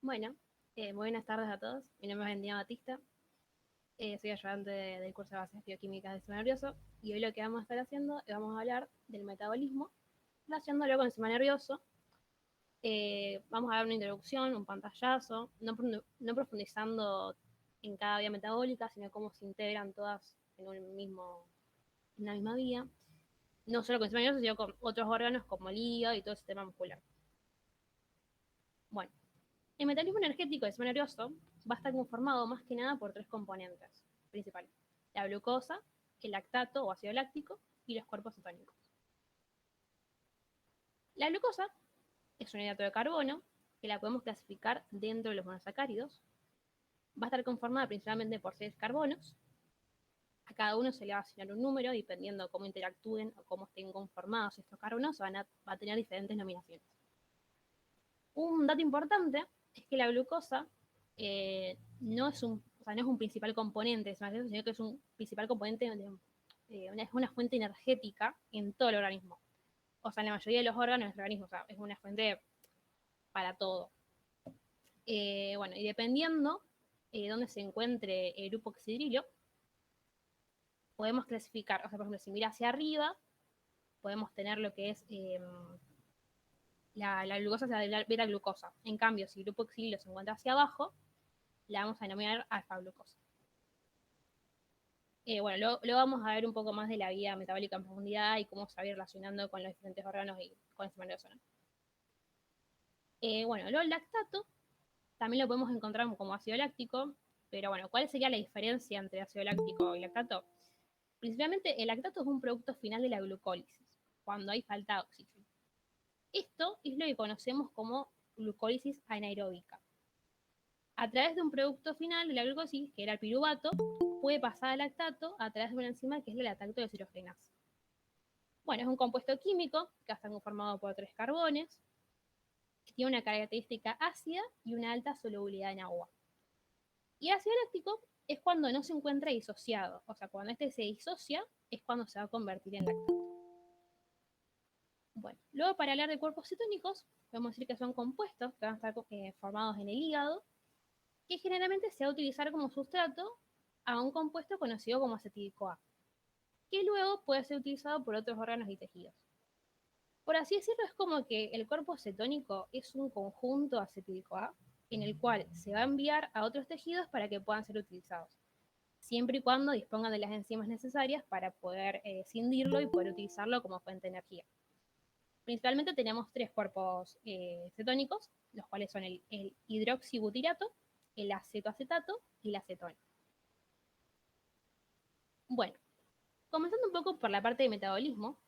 Bueno, muy buenas tardes a todos. Mi nombre es Vendina Batista. Soy ayudante del curso de bases bioquímicas del sistema nervioso. Y hoy lo que vamos a estar haciendo es vamos a hablar del metabolismo, relacionándolo con el sistema nervioso. Vamos a dar una introducción, un pantallazo, no profundizando en cada vía metabólica, sino cómo se integran todas en una misma vía. No solo con el sistema nervioso, sino con otros órganos como el hígado y todo el sistema muscular. Bueno, el metabolismo energético del sistema nervioso va a estar conformado más que nada por tres componentes principales: la glucosa, el lactato o ácido láctico y los cuerpos cetónicos. La glucosa es un hidrato de carbono que la podemos clasificar dentro de los monosacáridos. Va a estar conformada principalmente por 6 carbonos. A cada uno se le va a asignar un número dependiendo de cómo interactúen o cómo estén conformados estos carbonos, va a tener diferentes nominaciones. Un dato importante es que la glucosa no es un principal componente, sino que es un principal componente es una fuente energética en todo el organismo. O sea, en la mayoría de los órganos del organismo, o sea, es una fuente para todo. Bueno, y dependiendo dónde se encuentre el grupo oxidrilo, podemos clasificar, o sea, por ejemplo, si mira hacia arriba, podemos tener lo que es la glucosa, se la beta glucosa. En cambio, si el grupo oxidrilo se encuentra hacia abajo, la vamos a denominar alfa-glucosa. Bueno, luego vamos a ver un poco más de la vía metabólica en profundidad y cómo se va a ir relacionando con los diferentes órganos y con el sistema nervioso, ¿no? Bueno, luego el lactato también lo podemos encontrar como ácido láctico, pero bueno, ¿cuál sería la diferencia entre ácido láctico y lactato? Principalmente el lactato es un producto final de la glucólisis, cuando hay falta de oxígeno. Esto es lo que conocemos como glucólisis anaeróbica. A través de un producto final de la glucosis, que era el piruvato, puede pasar al lactato a través de una enzima que es la lactato deshidrogenasa. Bueno, es un compuesto químico que está conformado por 3 carbones, que tiene una característica ácida y una alta solubilidad en agua. Y el ácido láctico es cuando no se encuentra disociado, o sea, cuando este se disocia es cuando se va a convertir en lactato. Bueno, luego para hablar de cuerpos cetónicos, podemos decir que son compuestos que van a estar formados en el hígado, que generalmente se va a utilizar como sustrato a un compuesto conocido como acetil-CoA, que luego puede ser utilizado por otros órganos y tejidos. Por así decirlo, es como que el cuerpo cetónico es un conjunto acetil-CoA en el cual se va a enviar a otros tejidos para que puedan ser utilizados, siempre y cuando dispongan de las enzimas necesarias para poder escindirlo y poder utilizarlo como fuente de energía. Principalmente tenemos 3 cuerpos cetónicos, los cuales son el hidroxibutirato, el acetoacetato y la acetona. Bueno, comenzando un poco por la parte de metabolismo,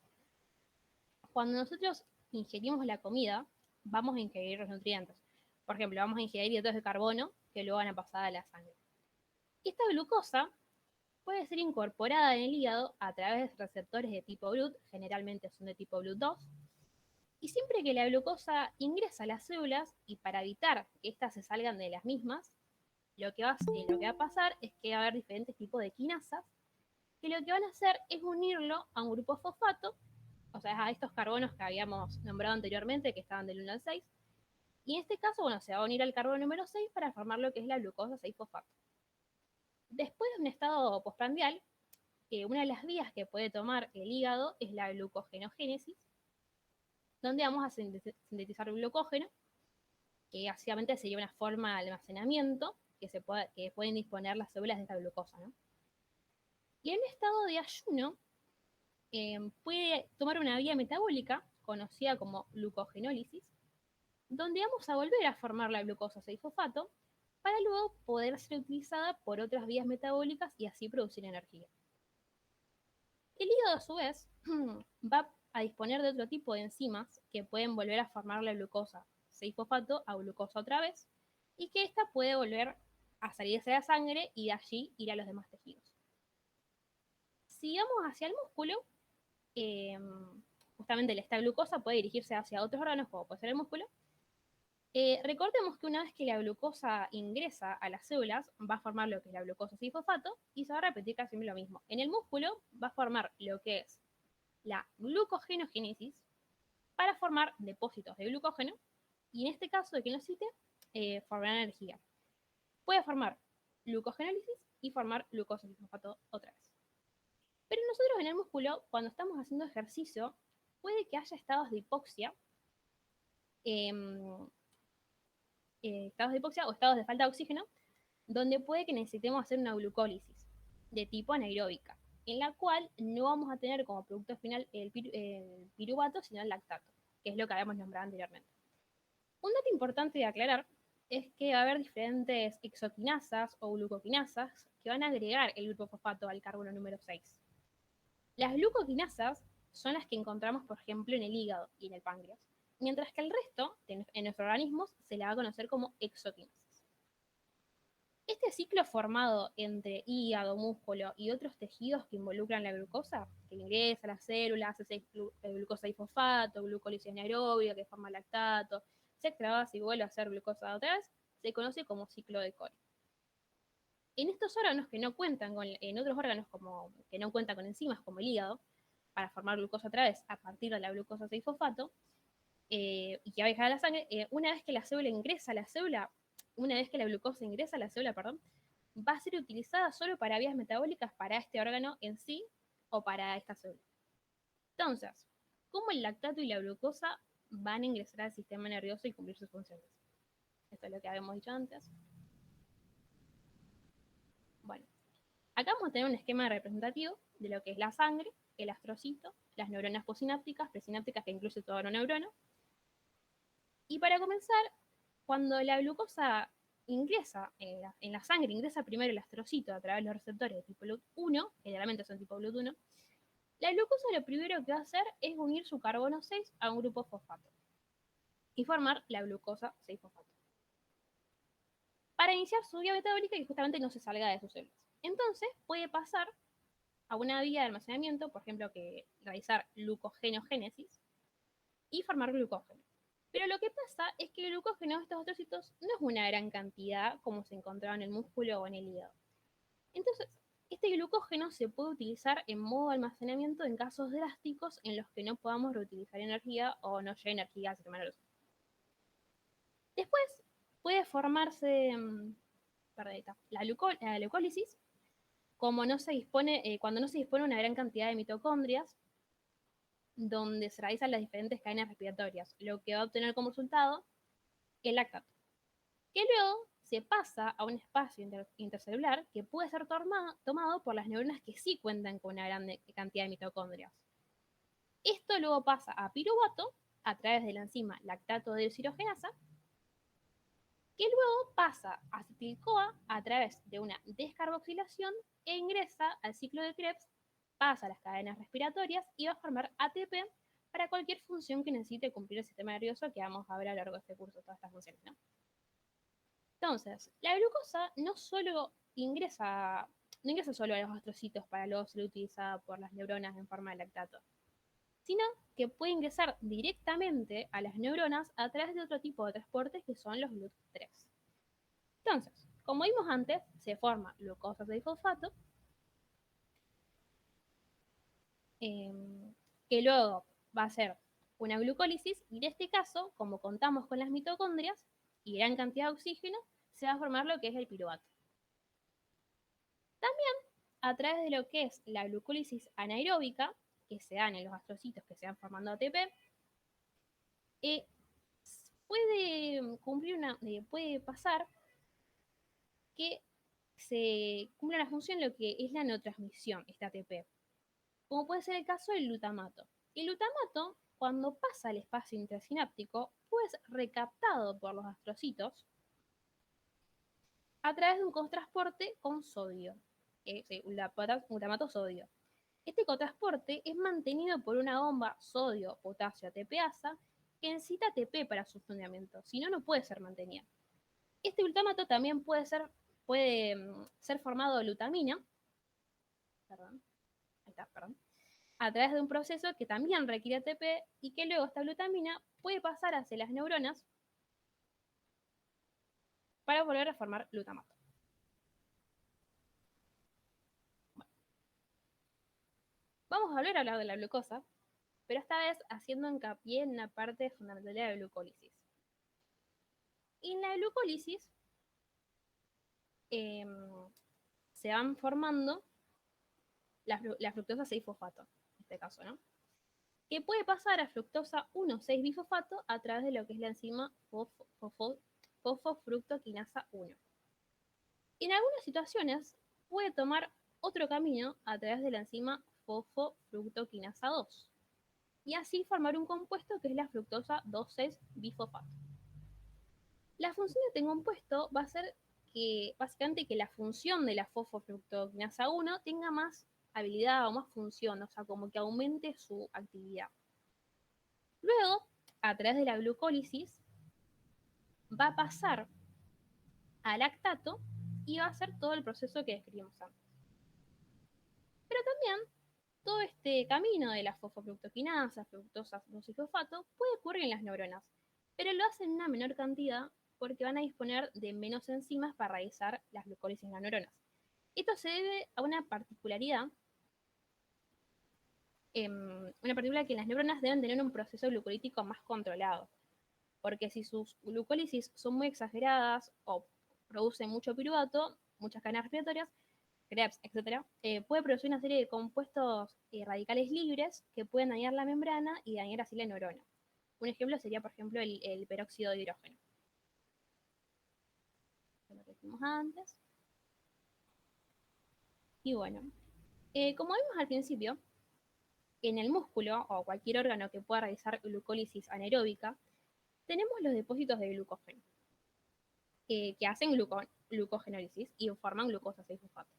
cuando nosotros ingerimos la comida, vamos a ingerir los nutrientes. Por ejemplo, vamos a ingerir hidratos de carbono que luego van a pasar a la sangre. Esta glucosa puede ser incorporada en el hígado a través de receptores de tipo GLUT, generalmente son de tipo GLUT2, y siempre que la glucosa ingresa a las células, y para evitar que éstas se salgan de las mismas, lo que va a pasar es que va a haber diferentes tipos de quinasas que lo que van a hacer es unirlo a un grupo fosfato, o sea, a estos carbonos que habíamos nombrado anteriormente, que estaban del 1 al 6, y en este caso, bueno, se va a unir al carbono número 6 para formar lo que es la glucosa 6-fosfato. Después de un estado postprandial, una de las vías que puede tomar el hígado es la glucogenogénesis, donde vamos a sintetizar el glucógeno, que básicamente sería una forma de almacenamiento que pueden disponer las células de esta glucosa, ¿no? Y en un estado de ayuno, puede tomar una vía metabólica conocida como glucogenólisis, donde vamos a volver a formar la glucosa 6-fosfato para luego poder ser utilizada por otras vías metabólicas y así producir energía. El hígado, a su vez, va a disponer de otro tipo de enzimas que pueden volver a formar la glucosa 6-fosfato a glucosa otra vez, y que ésta puede volver a salirse de la sangre y de allí ir a los demás tejidos. Si vamos hacia el músculo, eh, justamente esta glucosa puede dirigirse hacia otros órganos, como puede ser el músculo. Recordemos que una vez que la glucosa ingresa a las células, va a formar lo que es la glucosa 6-fosfato y se va a repetir casi lo mismo. En el músculo va a formar lo que es la glucogenogénesis para formar depósitos de glucógeno, y en este caso, de que lo cite, formar energía. Puede formar glucogenólisis y formar glucosa fosfato otra vez. Pero nosotros en el músculo, cuando estamos haciendo ejercicio, puede que haya em, estados de hipoxia o estados de falta de oxígeno, donde puede que necesitemos hacer una glucólisis de tipo anaeróbica, en la cual no vamos a tener como producto final el piruvato, sino el lactato, que es lo que habíamos nombrado anteriormente. Un dato importante de aclarar es que va a haber diferentes exoquinasas o glucoquinasas que van a agregar el grupo fosfato al carbono número 6. Las glucoquinasas son las que encontramos, por ejemplo, en el hígado y en el páncreas, mientras que el resto en nuestros organismos se le va a conocer como exoquinasas. Este ciclo formado entre hígado, músculo y otros tejidos que involucran la glucosa, que ingresa a las células, hace glucosa y fosfato, glucólisis anaeróbica que forma lactato, se extravasa y vuelve a hacer glucosa otra vez, se conoce como ciclo de Cori. En estos órganos que no cuentan con, en otros órganos que no cuentan con enzimas como el hígado, para formar glucosa otra vez a partir de la glucosa 6-fosfato, y que va a dejar a la sangre, una vez que la célula ingresa a la célula, una vez que la glucosa ingresa a la célula, perdón, va a ser utilizada solo para vías metabólicas para este órgano en sí o para esta célula. Entonces, ¿cómo el lactato y la glucosa van a ingresar al sistema nervioso y cumplir sus funciones? Esto es lo que habíamos dicho antes. Bueno, acá vamos a tener un esquema representativo de lo que es la sangre, el astrocito, las neuronas posinápticas, presinápticas, que incluye toda una neurona. Y para comenzar, cuando la glucosa ingresa en la sangre, ingresa primero el astrocito a través de los receptores de tipo GLUT1, generalmente son tipo GLUT1, la glucosa lo primero que va a hacer es unir su carbono 6 a un grupo fosfato y formar la glucosa 6-fosfato, para iniciar su vía metabólica y justamente no se salga de sus células. Entonces puede pasar a una vía de almacenamiento, por ejemplo, que realizar glucogenogénesis y formar glucógeno. Pero lo que pasa es que el glucógeno de estos astrocitos no es una gran cantidad como se encontraba en el músculo o en el hígado. Entonces, este glucógeno se puede utilizar en modo almacenamiento en casos drásticos en los que no podamos reutilizar energía o no llegue energía al sistema nervioso. Después puede formarse la glucólisis como no se dispone, cuando no se dispone una gran cantidad de mitocondrias donde se realizan las diferentes cadenas respiratorias, lo que va a obtener como resultado el lactato, que luego se pasa a un espacio intercelular que puede ser tomado por las neuronas que sí cuentan con una gran cantidad de mitocondrias. Esto luego pasa a piruvato a través de la enzima lactato desoxigenasa, que luego pasa a acetil-CoA a través de una descarboxilación e ingresa al ciclo de Krebs, pasa a las cadenas respiratorias y va a formar ATP para cualquier función que necesite cumplir el sistema nervioso, que vamos a ver a lo largo de este curso, todas estas funciones, ¿no? Entonces, la glucosa no ingresa solo a los astrocitos para luego ser utilizada por las neuronas en forma de lactato, sino que puede ingresar directamente a las neuronas a través de otro tipo de transportes que son los GLUT3. Entonces, como vimos antes, se forma glucosa 6-fosfato, que luego va a ser una glucólisis, y en este caso, como contamos con las mitocondrias y gran cantidad de oxígeno, se va a formar lo que es el piruvato. También, a través de lo que es la glucólisis anaeróbica, que se dan en los astrocitos que se van formando ATP, puede pasar que se cumpla una función lo que es la neurotransmisión, este ATP, como puede ser el caso del glutamato. El glutamato, cuando pasa al espacio intrasináptico, puede ser recaptado por los astrocitos a través de un cotransporte con sodio, glutamato sodio. Este cotransporte es mantenido por una bomba sodio-potasio ATPasa que necesita ATP para su funcionamiento, si no, no puede ser mantenida. Este glutamato también puede ser formado de glutamina, a través de un proceso que también requiere ATP y que luego esta glutamina puede pasar hacia las neuronas para volver a formar glutamato. Bueno, vamos a volver a hablar de la glucosa, pero esta vez haciendo hincapié en una parte fundamental de la glucólisis. Y Y en la glucólisis se van formando la fructosa 6-fosfato, en este caso, ¿no? Que puede pasar a fructosa 1,6-bifosfato a través de lo que es la enzima fosfofructoquinasa 1. En algunas situaciones puede tomar otro camino a través de la enzima fosfofructoquinasa 2 y así formar un compuesto que es la fructosa 2,6-bifosfato. La función de este compuesto va a ser que básicamente que la función de la fosfofructoquinasa 1 tenga más habilidad o más función, o sea, como que aumente su actividad. Luego, a través de la glucólisis, va a pasar al lactato y va a hacer todo el proceso que describimos antes. Pero también todo este camino de la fosfofructoquinasa, fructosa 2-fosfato, puede ocurrir en las neuronas, pero lo hacen en una menor cantidad porque van a disponer de menos enzimas para realizar las glucólisis en las neuronas. Esto se debe a una particularidad que las neuronas deben tener un proceso glucolítico más controlado, porque si sus glucólisis son muy exageradas o producen mucho piruvato, muchas cadenas respiratorias, Krebs, etc., puede producir una serie de compuestos radicales libres que pueden dañar la membrana y dañar así la neurona. Un ejemplo sería, por ejemplo, el peróxido de hidrógeno. Lo que hicimos antes. Y bueno, como vimos al principio, en el músculo o cualquier órgano que pueda realizar glucólisis anaeróbica, tenemos los depósitos de glucógeno, que hacen glucogenólisis y forman glucosa 6-fosfato.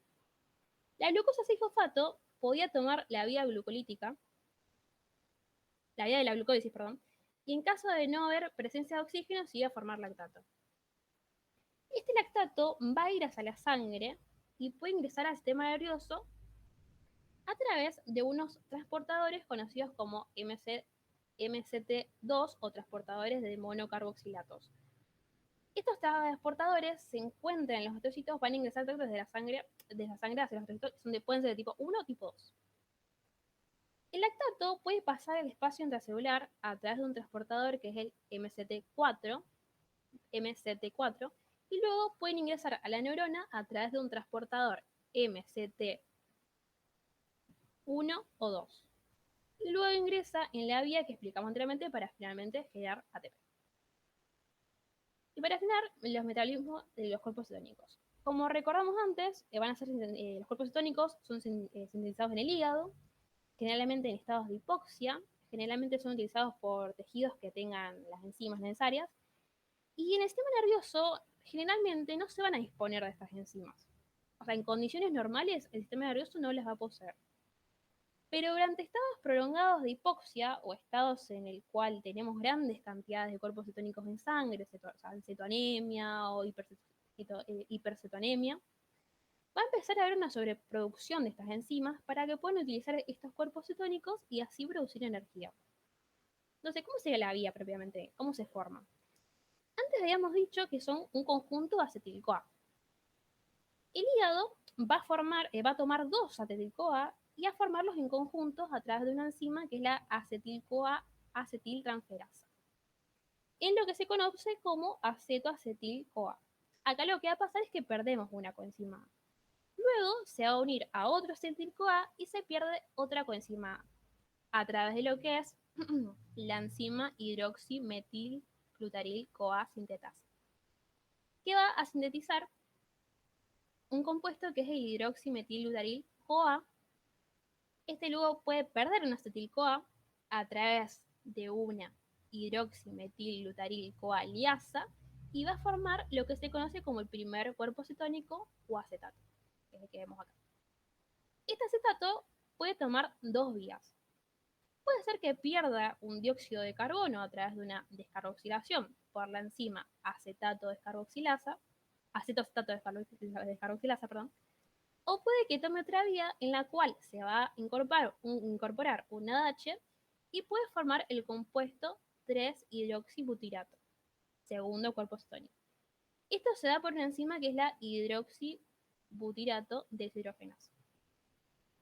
La glucosa 6-fosfato podía tomar la vía glucolítica, la vía de la glucólisis, perdón, y en caso de no haber presencia de oxígeno se iba a formar lactato. Este lactato va a ir hacia la sangre y puede ingresar al sistema nervioso a través de unos transportadores conocidos como MCT2 o transportadores de monocarboxilatos. Estos transportadores se encuentran en los osteocitos, van a ingresar desde la sangre hacia los osteocitos, donde pueden ser de tipo 1 o tipo 2. El lactato puede pasar el espacio intracelular a través de un transportador que es el MCT4, y luego pueden ingresar a la neurona a través de un transportador MCT1 o 2. Y luego ingresa en la vía que explicamos anteriormente para finalmente generar ATP. Y para afinar los metabolismos de los cuerpos cetónicos. Como recordamos antes, los cuerpos cetónicos son sintetizados en el hígado, generalmente en estados de hipoxia, generalmente son utilizados por tejidos que tengan las enzimas necesarias, y en el sistema nervioso generalmente no se van a disponer de estas enzimas. O sea, en condiciones normales el sistema nervioso no las va a poseer. Pero durante estados prolongados de hipoxia o estados en el cual tenemos grandes cantidades de cuerpos cetónicos en sangre, cetoanemia o hipercetoanemia, va a empezar a haber una sobreproducción de estas enzimas para que puedan utilizar estos cuerpos cetónicos y así producir energía. Entonces, ¿cómo sería la vía propiamente? ¿Cómo se forma? Antes habíamos dicho que son un conjunto acetil-CoA. El hígado va a tomar dos acetil-CoA y a formarlos en conjuntos a través de una enzima que es la acetil-CoA acetiltransferasa, en lo que se conoce como acetoacetil-CoA. Acá lo que va a pasar es que perdemos una coenzima. Luego se va a unir a otro acetil-CoA y se pierde otra coenzima a través de lo que es la enzima hidroximetilglutaryl-CoA sintetasa, que va a sintetizar un compuesto que es el hidroximetilglutaryl-CoA. Este luego puede perder un acetil-CoA a través de una hidroximetilglutaryl-CoA liasa y va a formar lo que se conoce como el primer cuerpo cetónico o acetato, que es el que vemos acá. Este acetato puede tomar dos vías. Puede ser que pierda un dióxido de carbono a través de una descarboxilación por la enzima acetoacetato descarboxilasa, o puede que tome otra vía en la cual se va a incorporar un ADH y puede formar el compuesto 3-hidroxibutirato, segundo cuerpo cetónico. Esto se da por una enzima que es la hidroxibutirato deshidrogenasa.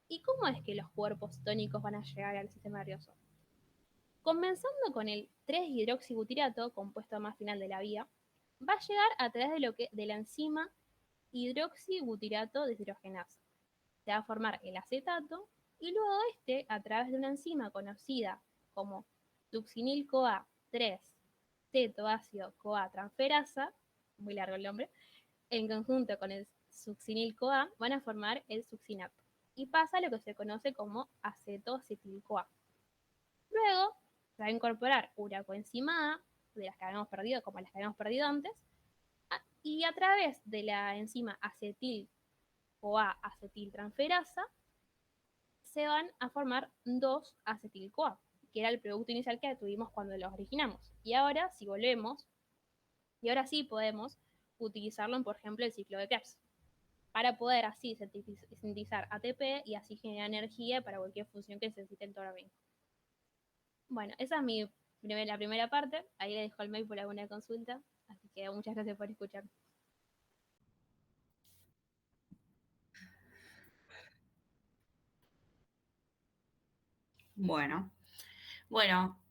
¿Y cómo es que los cuerpos cetónicos van a llegar al sistema nervioso? Comenzando con el 3-hidroxibutirato, compuesto más final de la vía, va a llegar a través de la enzima hidroxibutirato deshidrogenasa. Se va a formar el acetato y luego a través de una enzima conocida como succinil-CoA 3 cetoácido-CoA transferasa, muy largo el nombre, en conjunto con el succinil-CoA van a formar el succinato y pasa lo que se conoce como acetoacetil-CoA. Luego se va a incorporar una coenzima A, de las que habíamos perdido, como las que habíamos perdido antes, y a través de la enzima acetil-CoA acetiltransferasa se van a formar dos acetil-CoA, que era el producto inicial que tuvimos cuando los originamos. Y ahora, si volvemos, y ahora sí podemos utilizarlo en, por ejemplo, el ciclo de Krebs, para poder así sintetizar ATP y así generar energía para cualquier función que necesite el organismo. Bueno, esa es la primera parte. Ahí le dejo el mail por alguna consulta. Así que muchas gracias por escuchar. Bueno,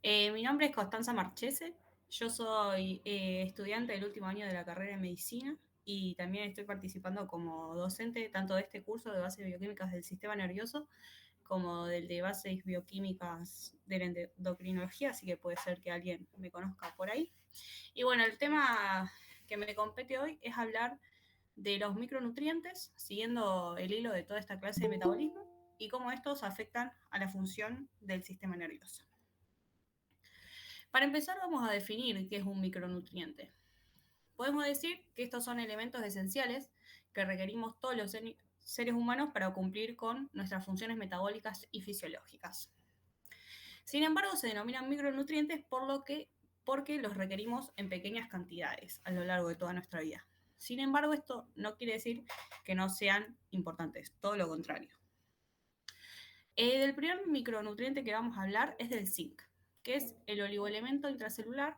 mi nombre es Constanza Marchese. Yo soy estudiante del último año de la carrera de medicina y también estoy participando como docente tanto de este curso de bases bioquímicas del sistema nervioso como del de bases bioquímicas de la endocrinología, así que puede ser que alguien me conozca por ahí. Y bueno, el tema que me compete hoy es hablar de los micronutrientes, siguiendo el hilo de toda esta clase de metabolismo y cómo estos afectan a la función del sistema nervioso. Para empezar, vamos a definir qué es un micronutriente. Podemos decir que estos son elementos esenciales que requerimos todos los seres humanos para cumplir con nuestras funciones metabólicas y fisiológicas. Sin embargo, se denominan micronutrientes porque los requerimos en pequeñas cantidades a lo largo de toda nuestra vida. Sin embargo, esto no quiere decir que no sean importantes, todo lo contrario. Del primer micronutriente que vamos a hablar es del zinc, que es el oligoelemento intracelular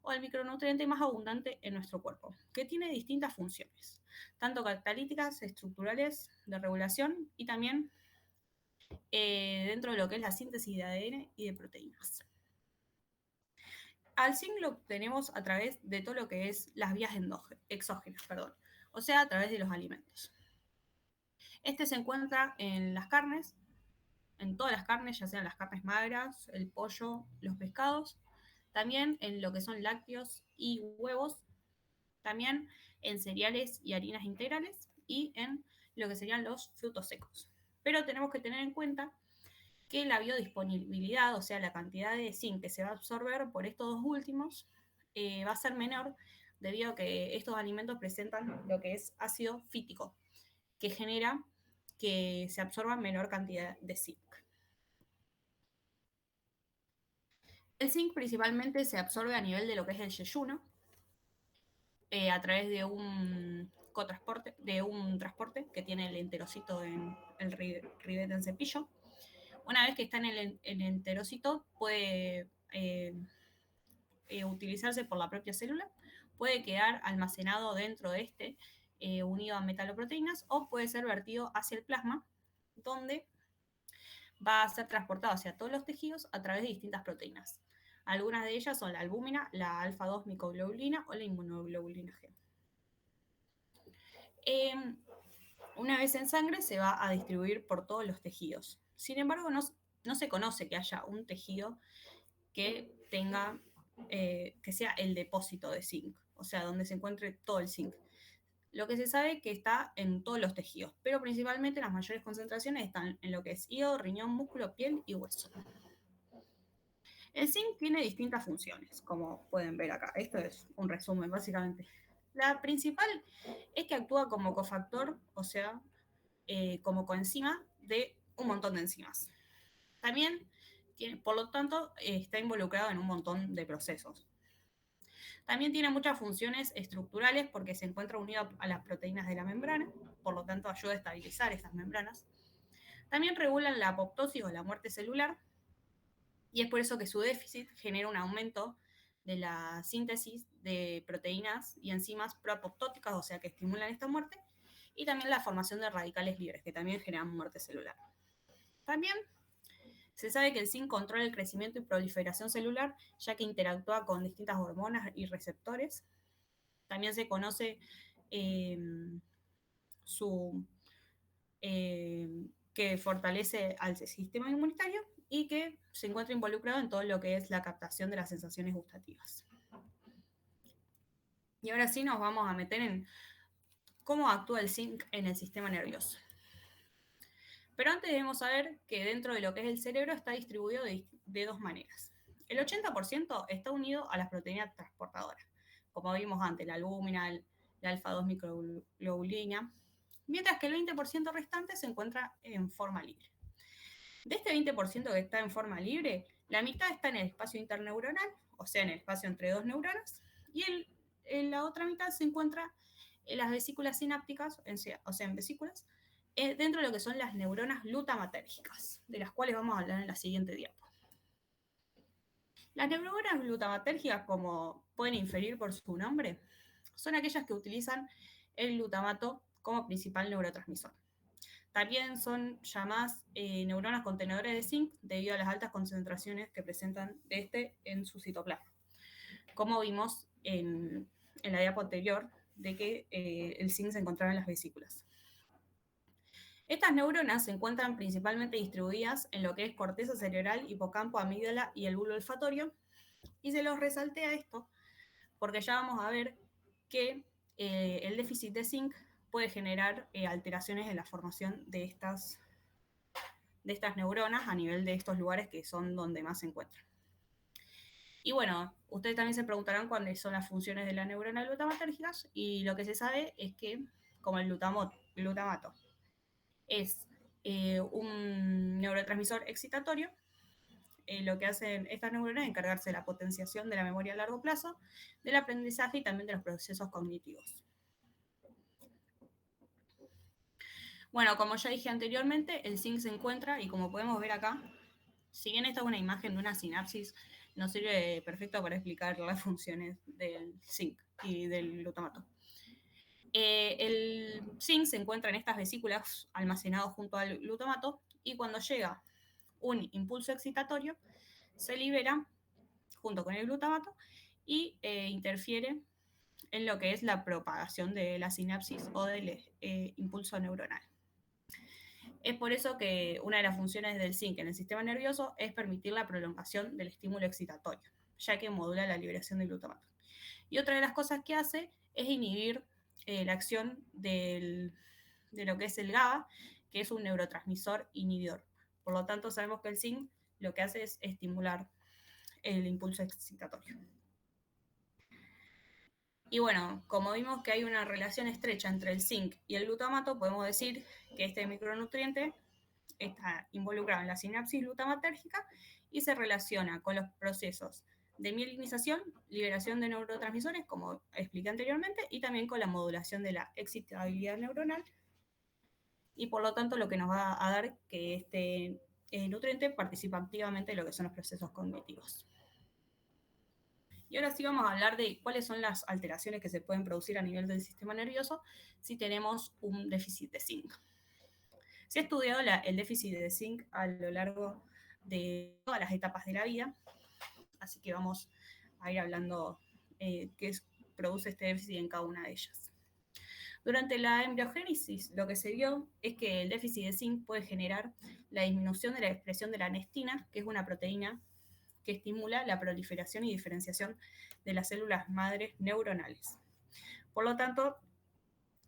o el micronutriente más abundante en nuestro cuerpo, que tiene distintas funciones, tanto catalíticas, estructurales, de regulación y también dentro de lo que es la síntesis de ADN y de proteínas. Al zinc lo obtenemos a través de todo lo que es las vías exógenas, o sea, a través de los alimentos. Este se encuentra en las carnes, en todas las carnes, ya sean las carnes magras, el pollo, los pescados, también en lo que son lácteos y huevos, también en cereales y harinas integrales y en lo que serían los frutos secos. Pero tenemos que tener en cuenta que la biodisponibilidad, o sea, la cantidad de zinc que se va a absorber por estos dos últimos, va a ser menor debido a que estos alimentos presentan lo que es ácido fítico, que genera que se absorba menor cantidad de zinc. El zinc principalmente se absorbe a nivel de lo que es el yeyuno, a través de un transporte que tiene el enterocito en el ribete en cepillo. Una vez que está en el enterocito, puede utilizarse por la propia célula, puede quedar almacenado dentro de unido a metaloproteínas, o puede ser vertido hacia el plasma, donde va a ser transportado hacia todos los tejidos a través de distintas proteínas. Algunas de ellas son la albúmina, la alfa-2 micoglobulina o la inmunoglobulina G. Una vez en sangre se va a distribuir por todos los tejidos. Sin embargo, no se conoce que haya un tejido que tenga, que sea el depósito de zinc, o sea, donde se encuentre todo el zinc. Lo que se sabe es que está en todos los tejidos, pero principalmente las mayores concentraciones están en lo que es hígado, riñón, músculo, piel y hueso. El zinc tiene distintas funciones, como pueden ver acá. Esto es un resumen, básicamente. La principal es que actúa como cofactor, o sea, como coenzima de un montón de enzimas. También, por lo tanto, está involucrado en un montón de procesos. También tiene muchas funciones estructurales porque se encuentra unido a las proteínas de la membrana, por lo tanto ayuda a estabilizar estas membranas. También regulan la apoptosis o la muerte celular, y es por eso que su déficit genera un aumento de la síntesis de proteínas y enzimas proapoptóticas, o sea que estimulan esta muerte, y también la formación de radicales libres, que también generan muerte celular. También se sabe que el zinc controla el crecimiento y proliferación celular, ya que interactúa con distintas hormonas y receptores. También se conoce su que fortalece al sistema inmunitario y que se encuentra involucrado en todo lo que es la captación de las sensaciones gustativas. Y ahora sí nos vamos a meter en cómo actúa el zinc en el sistema nervioso. Pero antes debemos saber que dentro de lo que es el cerebro está distribuido de dos maneras. El 80% está unido a las proteínas transportadoras, como vimos antes, la albúmina, la alfa-2 microglobulina, mientras que el 20% restante se encuentra en forma libre. De este 20% que está en forma libre, la mitad está en el espacio interneuronal, o sea, en el espacio entre dos neuronas, y la otra mitad se encuentra en las vesículas sinápticas, o sea, en vesículas, dentro de lo que son las neuronas glutamatérgicas, de las cuales vamos a hablar en la siguiente diapo. Las neuronas glutamatérgicas, como pueden inferir por su nombre, son aquellas que utilizan el glutamato como principal neurotransmisor. También son llamadas neuronas contenedores de zinc debido a las altas concentraciones que presentan de este en su citoplasma, como vimos en la diapo anterior de que el zinc se encontraba en las vesículas. Estas neuronas se encuentran principalmente distribuidas en lo que es corteza cerebral, hipocampo, amígdala y el bulbo olfatorio, y se los resalté a esto porque ya vamos a ver que el déficit de zinc puede generar alteraciones en la formación de estas neuronas a nivel de estos lugares que son donde más se encuentran. Y bueno, ustedes también se preguntarán cuáles son las funciones de la neurona glutamatérgicas, y lo que se sabe es que, como el glutamato es un neurotransmisor excitatorio, lo que hacen estas neuronas es encargarse de la potenciación de la memoria a largo plazo, del aprendizaje y también de los procesos cognitivos. Bueno, como ya dije anteriormente, el zinc se encuentra, y como podemos ver acá, si bien esta es una imagen de una sinapsis, nos sirve perfecto para explicar las funciones del zinc y del glutamato. El zinc se encuentra en estas vesículas almacenados junto al glutamato, y cuando llega un impulso excitatorio, se libera junto con el glutamato y interfiere en lo que es la propagación de la sinapsis o del impulso neuronal. Es por eso que una de las funciones del zinc en el sistema nervioso es permitir la prolongación del estímulo excitatorio, ya que modula la liberación de glutamato. Y otra de las cosas que hace es inhibir la acción de lo que es el GABA, que es un neurotransmisor inhibidor. Por lo tanto, sabemos que el zinc lo que hace es estimular el impulso excitatorio. Y bueno, como vimos que hay una relación estrecha entre el zinc y el glutamato, podemos decir que este micronutriente está involucrado en la sinapsis glutamatérgica y se relaciona con los procesos de mielinización, liberación de neurotransmisores, como expliqué anteriormente, y también con la modulación de la excitabilidad neuronal, y por lo tanto lo que nos va a dar que este nutriente participa activamente en lo que son los procesos cognitivos. Y ahora sí vamos a hablar de cuáles son las alteraciones que se pueden producir a nivel del sistema nervioso si tenemos un déficit de zinc. Se ha estudiado el déficit de zinc a lo largo de todas las etapas de la vida, así que vamos a ir hablando qué produce este déficit en cada una de ellas. Durante la embriogénesis, lo que se vio es que el déficit de zinc puede generar la disminución de la expresión de la anestina, que es una proteína que estimula la proliferación y diferenciación de las células madres neuronales. Por lo tanto,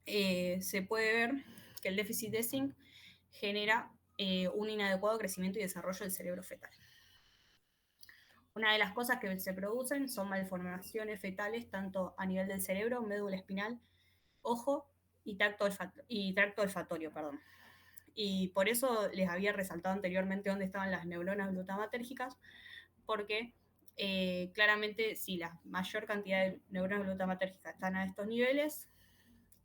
se puede ver que el déficit de zinc genera un inadecuado crecimiento y desarrollo del cerebro fetal. Una de las cosas que se producen son malformaciones fetales tanto a nivel del cerebro, médula espinal, ojo y tracto olfatorio. Y por eso les había resaltado anteriormente dónde estaban las neuronas glutamatérgicas, porque claramente si la mayor cantidad de neuronas glutamatérgicas están a estos niveles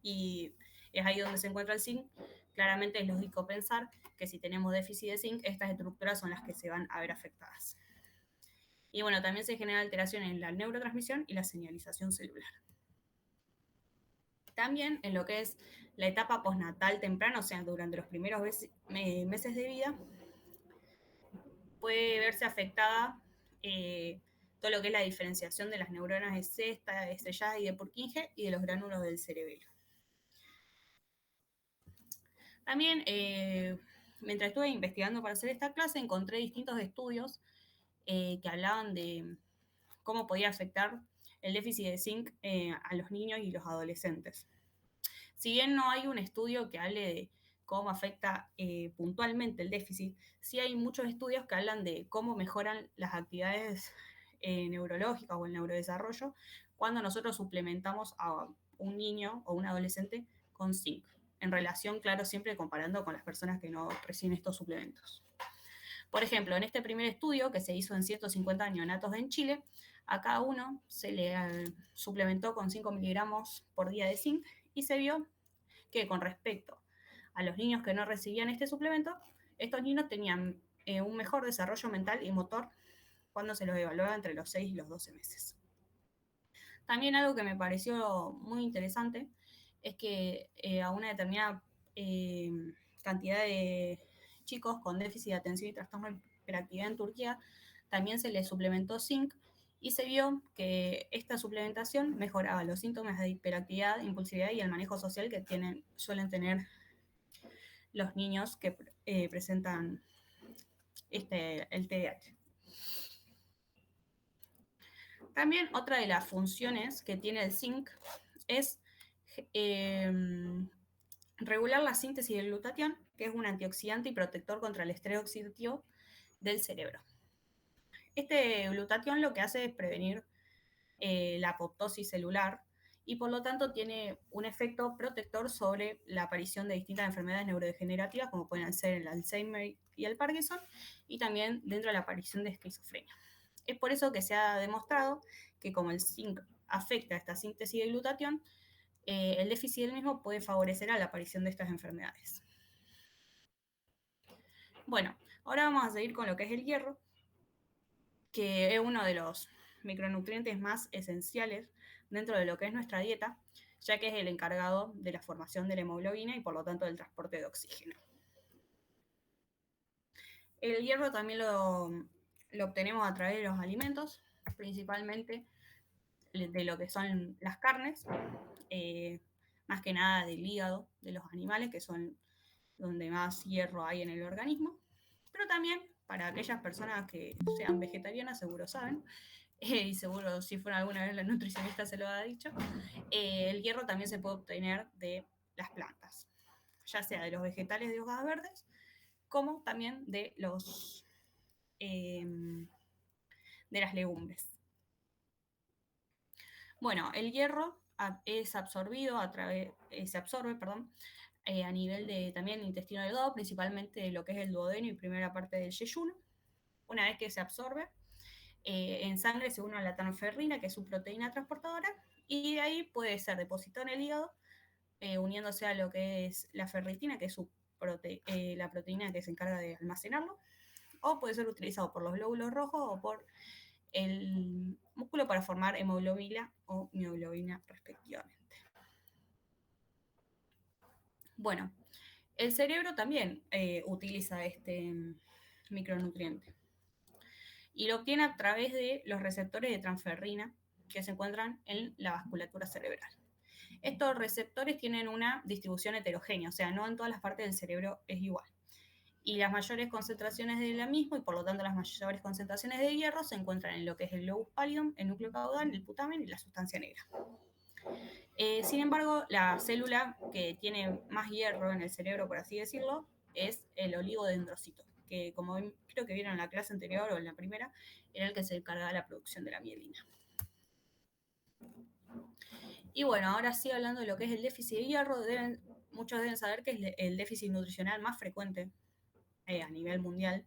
y es ahí donde se encuentra el zinc, claramente es lógico pensar que si tenemos déficit de zinc, estas estructuras son las que se van a ver afectadas. Y bueno, también se genera alteración en la neurotransmisión y la señalización celular. También en lo que es la etapa postnatal temprana, o sea, durante los primeros meses de vida, puede verse afectada todo lo que es la diferenciación de las neuronas estrelladas y de Purkinje y de los gránulos del cerebelo. También, mientras estuve investigando para hacer esta clase, encontré distintos estudios que hablaban de cómo podía afectar el déficit de zinc a los niños y los adolescentes. Si bien no hay un estudio que hable de cómo afecta puntualmente el déficit, sí hay muchos estudios que hablan de cómo mejoran las actividades neurológicas o el neurodesarrollo cuando nosotros suplementamos a un niño o un adolescente con zinc, en relación, claro, siempre comparando con las personas que no reciben estos suplementos. Por ejemplo, en este primer estudio que se hizo en 150 neonatos en Chile, a cada uno se le suplementó con 5 miligramos por día de zinc y se vio que con respecto a los niños que no recibían este suplemento, estos niños tenían un mejor desarrollo mental y motor cuando se los evaluaba entre los 6 y los 12 meses. También algo que me pareció muy interesante es que a una determinada cantidad de chicos con déficit de atención y trastorno de hiperactividad en Turquía también se les suplementó zinc y se vio que esta suplementación mejoraba los síntomas de hiperactividad, impulsividad y el manejo social que suelen tener los niños que presentan el TDAH. También otra de las funciones que tiene el zinc es regular la síntesis del glutatión, que es un antioxidante y protector contra el estrés oxidativo del cerebro. Este glutatión lo que hace es prevenir la apoptosis celular y por lo tanto tiene un efecto protector sobre la aparición de distintas enfermedades neurodegenerativas como pueden ser el Alzheimer y el Parkinson y también dentro de la aparición de esquizofrenia. Es por eso que se ha demostrado que como el zinc afecta a esta síntesis de glutatión, el déficit del mismo puede favorecer a la aparición de estas enfermedades. Bueno, ahora vamos a seguir con lo que es el hierro, que es uno de los micronutrientes más esenciales dentro de lo que es nuestra dieta, ya que es el encargado de la formación de la hemoglobina y por lo tanto del transporte de oxígeno. El hierro también lo obtenemos a través de los alimentos, principalmente de lo que son las carnes, más que nada del hígado de los animales, que son donde más hierro hay en el organismo, pero también para aquellas personas que sean vegetarianas, seguro saben, y seguro si fuera alguna vez la nutricionista se lo ha dicho, el hierro también se puede obtener de las plantas, ya sea de los vegetales de hojas verdes, como también de las legumbres. Bueno, el hierro es absorbido se absorbe, a nivel de también el intestino delgado, principalmente lo que es el duodeno y primera parte del yeyuno. Una vez que se absorbe, en sangre se une a la transferrina, que es su proteína transportadora, y de ahí puede ser depositado en el hígado, uniéndose a lo que es la ferritina, que es la proteína que se encarga de almacenarlo, o puede ser utilizado por los glóbulos rojos o por el músculo para formar hemoglobina o mioglobina respectivamente. Bueno, el cerebro también utiliza este micronutriente y lo obtiene a través de los receptores de transferrina que se encuentran en la vasculatura cerebral. Estos receptores tienen una distribución heterogénea, o sea, no en todas las partes del cerebro es igual. Y las mayores concentraciones de la misma, y por lo tanto las mayores concentraciones de hierro, se encuentran en lo que es el globus pallidum, el núcleo caudal, el putamen y la sustancia negra. Sin embargo, la célula que tiene más hierro en el cerebro, por así decirlo, es el oligodendrocito, que como creo que vieron en la clase anterior o en la primera, era el que se encarga de la producción de la mielina. Y bueno, ahora sí hablando de lo que es el déficit de hierro, muchos deben saber que es el déficit nutricional más frecuente a nivel mundial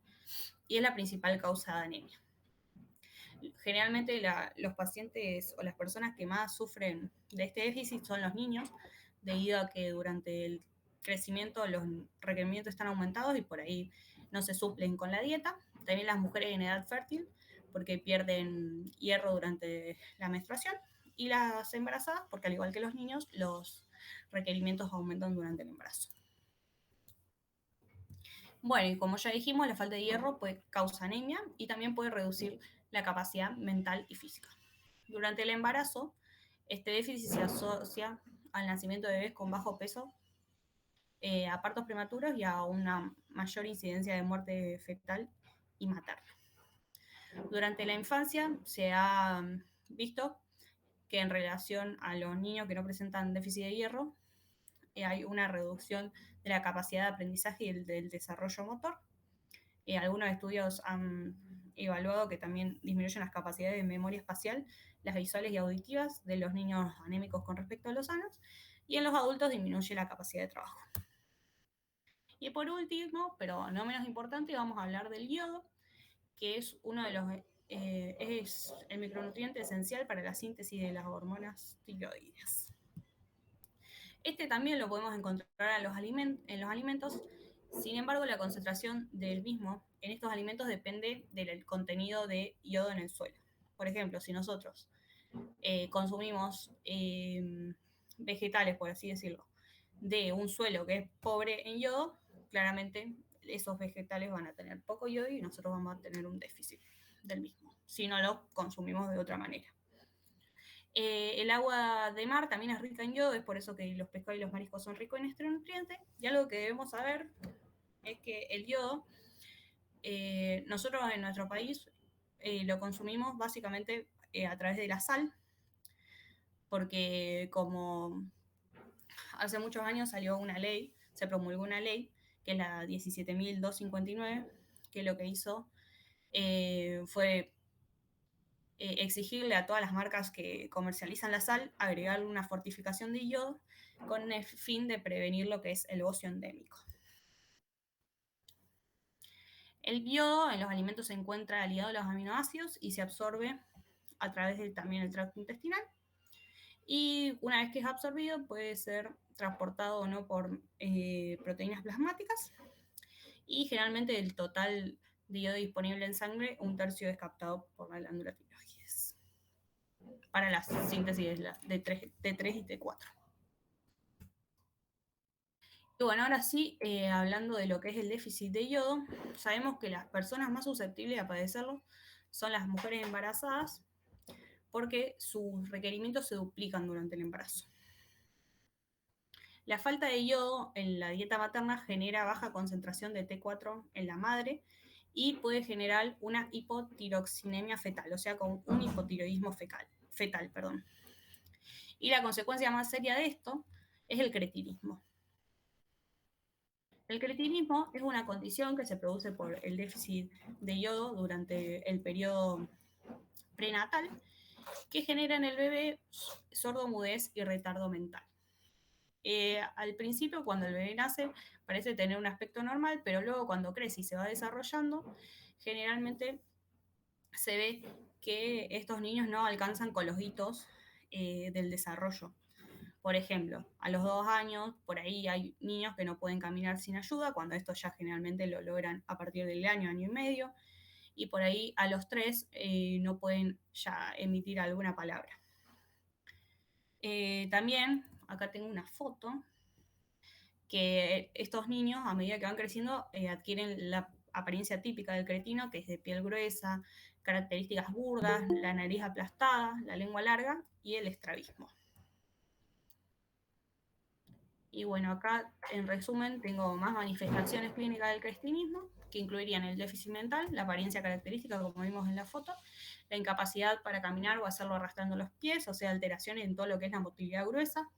y es la principal causa de anemia. Generalmente los pacientes o las personas que más sufren de este déficit son los niños, debido a que durante el crecimiento los requerimientos están aumentados y por ahí no se suplen con la dieta. También las mujeres en edad fértil, porque pierden hierro durante la menstruación, y las embarazadas, porque al igual que los niños, los requerimientos aumentan durante el embarazo. Bueno, y como ya dijimos, la falta de hierro causa anemia y también puede reducir la capacidad mental y física. Durante el embarazo, este déficit se asocia al nacimiento de bebés con bajo peso, a partos prematuros y a una mayor incidencia de muerte fetal y materna. Durante la infancia se ha visto que en relación a los niños que no presentan déficit de hierro, hay una reducción de la capacidad de aprendizaje y del desarrollo motor. Algunos estudios han evaluado que también disminuyen las capacidades de memoria espacial, las visuales y auditivas de los niños anémicos con respecto a los sanos, y en los adultos disminuye la capacidad de trabajo. Y por último, pero no menos importante, vamos a hablar del yodo, que es uno de los es el micronutriente esencial para la síntesis de las hormonas tiroideas. Este también lo podemos encontrar en los alimentos, sin embargo, la concentración del mismo en estos alimentos depende del contenido de yodo en el suelo. Por ejemplo, si nosotros consumimos vegetales, por así decirlo, de un suelo que es pobre en yodo, claramente esos vegetales van a tener poco yodo y nosotros vamos a tener un déficit del mismo, si no lo consumimos de otra manera. El agua de mar también es rica en yodo, es por eso que los pescados y los mariscos son ricos en este nutriente. Y algo que debemos saber es que el yodo, nosotros en nuestro país lo consumimos básicamente a través de la sal, porque como hace muchos años salió una ley, se promulgó una ley, que es la 17.259, que lo que hizo fue exigirle a todas las marcas que comercializan la sal agregarle una fortificación de yodo con el fin de prevenir lo que es el bocio endémico. El yodo en los alimentos se encuentra ligado a los aminoácidos y se absorbe a través de también el tracto intestinal. Y una vez que es absorbido puede ser transportado o no por proteínas plasmáticas. Y generalmente del total de yodo disponible en sangre, un tercio es captado por la glándula tiroides para la síntesis de T3 y T4. Y bueno, ahora sí, hablando de lo que es el déficit de yodo, sabemos que las personas más susceptibles a padecerlo son las mujeres embarazadas, porque sus requerimientos se duplican durante el embarazo. La falta de yodo en la dieta materna genera baja concentración de T4 en la madre y puede generar una hipotiroxinemia fetal, o sea, con un hipotiroidismo fetal. Y la consecuencia más seria de esto es el cretinismo. El cretinismo es una condición que se produce por el déficit de yodo durante el periodo prenatal, que genera en el bebé sordomudez y retardo mental. Al principio, cuando el bebé nace, parece tener un aspecto normal, pero luego cuando crece y se va desarrollando, generalmente se ve que estos niños no alcanzan con los hitos del desarrollo. Por ejemplo, a los 2 años, por ahí hay niños que no pueden caminar sin ayuda, cuando esto ya generalmente lo logran a partir del año y medio, y por ahí a los 3 no pueden ya emitir alguna palabra. También, acá tengo una foto, que estos niños, a medida que van creciendo, adquieren la apariencia típica del cretino, que es de piel gruesa, características burdas, la nariz aplastada, la lengua larga y el estrabismo. Y bueno, acá en resumen tengo más manifestaciones clínicas del cretinismo, que incluirían el déficit mental, la apariencia característica como vimos en la foto, la incapacidad para caminar o hacerlo arrastrando los pies, o sea, alteraciones en todo lo que es la motilidad gruesa.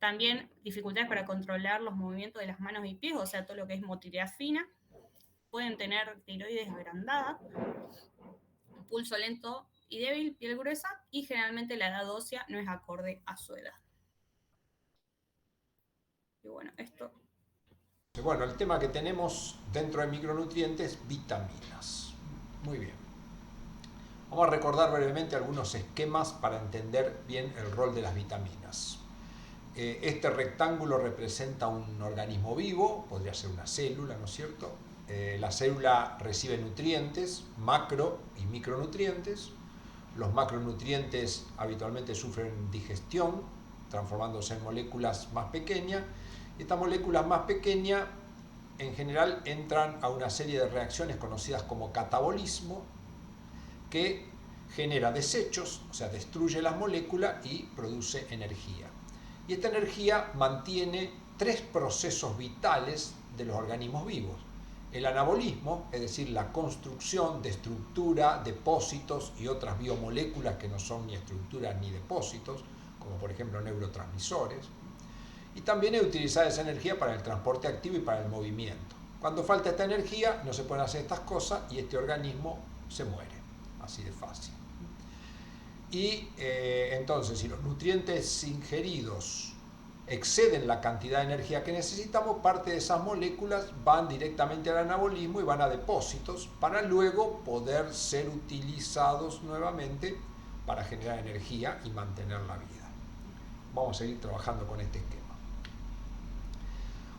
También dificultades para controlar los movimientos de las manos y pies, o sea, todo lo que es motilidad fina. Pueden tener tiroides agrandada, pulso lento y débil, piel gruesa, y generalmente la edad ósea no es acorde a su edad. Y bueno, esto. Bueno, el tema que tenemos dentro de micronutrientes, vitaminas. Muy bien. Vamos a recordar brevemente algunos esquemas para entender bien el rol de las vitaminas. Este rectángulo representa un organismo vivo, podría ser una célula, ¿no es cierto? La célula recibe nutrientes, macro y micronutrientes. Los macronutrientes habitualmente sufren digestión, transformándose en moléculas más pequeñas. Estas moléculas más pequeñas en general entran a una serie de reacciones conocidas como catabolismo, que genera desechos, o sea, destruye las moléculas y produce energía. Y esta energía mantiene 3 procesos vitales de los organismos vivos. El anabolismo, es decir, la construcción de estructura, depósitos y otras biomoléculas que no son ni estructuras ni depósitos, como por ejemplo neurotransmisores. Y también es utilizar esa energía para el transporte activo y para el movimiento. Cuando falta esta energía, no se pueden hacer estas cosas y este organismo se muere. Así de fácil. Y entonces, si los nutrientes ingeridos exceden la cantidad de energía que necesitamos, parte de esas moléculas van directamente al anabolismo y van a depósitos para luego poder ser utilizados nuevamente para generar energía y mantener la vida. Vamos a seguir trabajando con este esquema.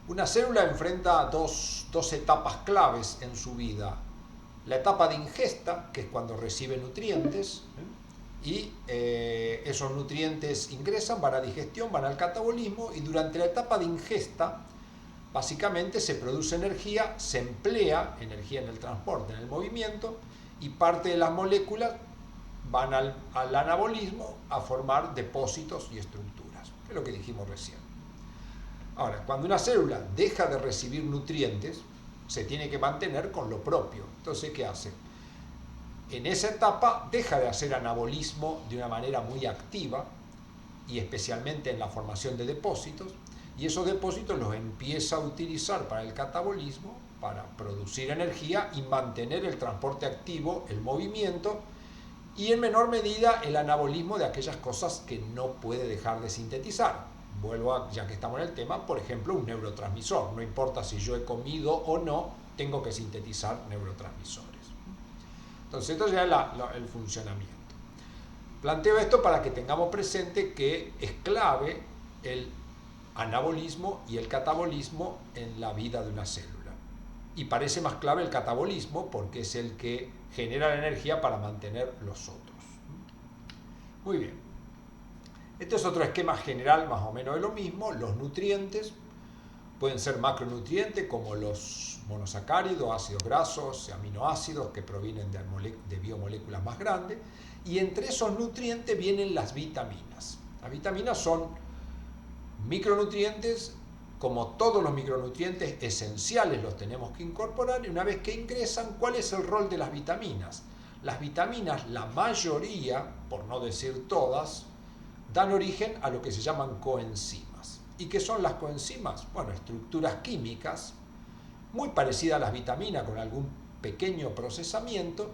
Una célula enfrenta dos etapas claves en su vida. La etapa de ingesta, que es cuando recibe nutrientes, y esos nutrientes ingresan, van a digestión, van al catabolismo, y durante la etapa de ingesta básicamente se produce energía, se emplea energía en el transporte, en el movimiento, y parte de las moléculas van al anabolismo a formar depósitos y estructuras, que es lo que dijimos recién. Ahora, cuando una célula deja de recibir nutrientes, se tiene que mantener con lo propio. Entonces, ¿qué hace? En esa etapa deja de hacer anabolismo de una manera muy activa y especialmente en la formación de depósitos, y esos depósitos los empieza a utilizar para el catabolismo, para producir energía y mantener el transporte activo, el movimiento y en menor medida el anabolismo de aquellas cosas que no puede dejar de sintetizar. Vuelvo a, ya que estamos en el tema, por ejemplo, un neurotransmisor. No importa si yo he comido o no, tengo que sintetizar neurotransmisores. Entonces, esto ya es el funcionamiento. Planteo esto para que tengamos presente que es clave el anabolismo y el catabolismo en la vida de una célula. Y parece más clave el catabolismo porque es el que genera la energía para mantener los otros. Muy bien. Este es otro esquema general más o menos de lo mismo. Los nutrientes pueden ser macronutrientes como los monosacáridos, ácidos grasos, aminoácidos que provienen de biomoléculas más grandes, y entre esos nutrientes vienen las vitaminas. Las vitaminas son micronutrientes, como todos los micronutrientes esenciales los tenemos que incorporar, y una vez que ingresan, ¿cuál es el rol de las vitaminas? Las vitaminas, la mayoría, por no decir todas, dan origen a lo que se llaman coenzimas. ¿Y qué son las coenzimas? Bueno, estructuras químicas muy parecidas a las vitaminas con algún pequeño procesamiento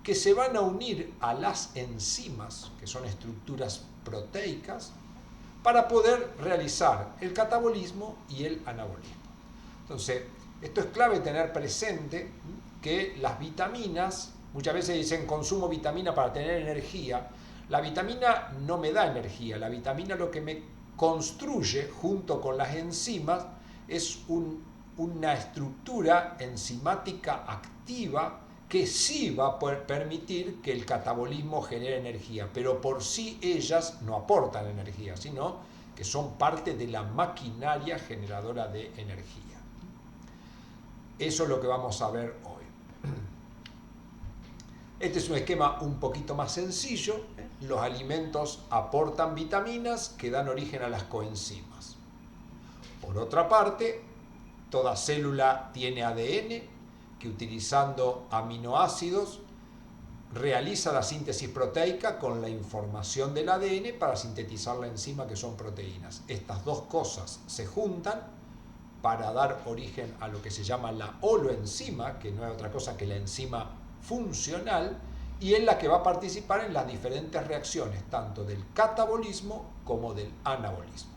que se van a unir a las enzimas, que son estructuras proteicas, para poder realizar el catabolismo y el anabolismo. Entonces, esto es clave tener presente que las vitaminas, muchas veces dicen consumo vitamina para tener energía. La vitamina no me da energía, la vitamina lo que me construye junto con las enzimas es una estructura enzimática activa que sí va a poder permitir que el catabolismo genere energía, pero por sí ellas no aportan energía, sino que son parte de la maquinaria generadora de energía. Eso es lo que vamos a ver hoy. Este es un esquema un poquito más sencillo. Los alimentos aportan vitaminas que dan origen a las coenzimas. Por otra parte, toda célula tiene ADN que utilizando aminoácidos realiza la síntesis proteica con la información del ADN para sintetizar la enzima que son proteínas. Estas dos cosas se juntan para dar origen a lo que se llama la holoenzima, que no es otra cosa que la enzima funcional, y es la que va a participar en las diferentes reacciones, tanto del catabolismo como del anabolismo.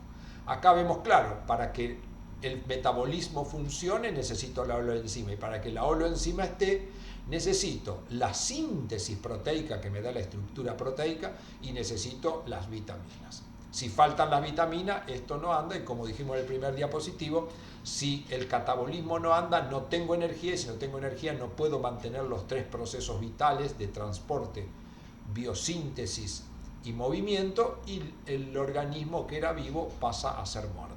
Acá vemos claro, para que el metabolismo funcione necesito la holoenzima, y para que la holoenzima esté necesito la síntesis proteica que me da la estructura proteica y necesito las vitaminas. Si faltan las vitaminas, esto no anda, y como dijimos en el primer diapositivo, si el catabolismo no anda, no tengo energía, y si no tengo energía no puedo mantener los 3 procesos vitales de transporte, biosíntesis y movimiento, y el organismo que era vivo pasa a ser muerto.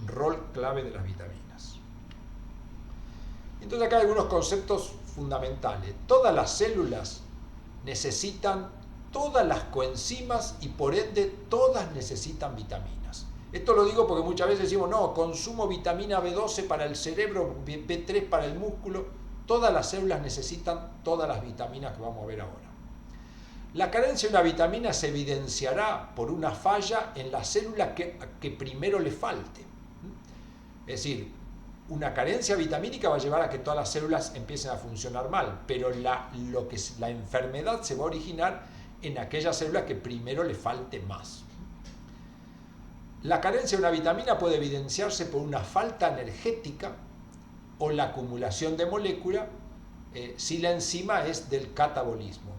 Rol clave de las vitaminas. Entonces acá hay algunos conceptos fundamentales. Todas las células necesitan todas las coenzimas y por ende todas necesitan vitaminas. Esto lo digo porque muchas veces decimos, no, consumo vitamina B12 para el cerebro, B3 para el músculo. Todas las células necesitan todas las vitaminas que vamos a ver ahora. La carencia de una vitamina se evidenciará por una falla en la célula que primero le falte. Es decir, una carencia vitamínica va a llevar a que todas las células empiecen a funcionar mal, pero la enfermedad se va a originar en aquellas células que primero le falte más. La carencia de una vitamina puede evidenciarse por una falta energética o la acumulación de molécula si la enzima es del catabolismo.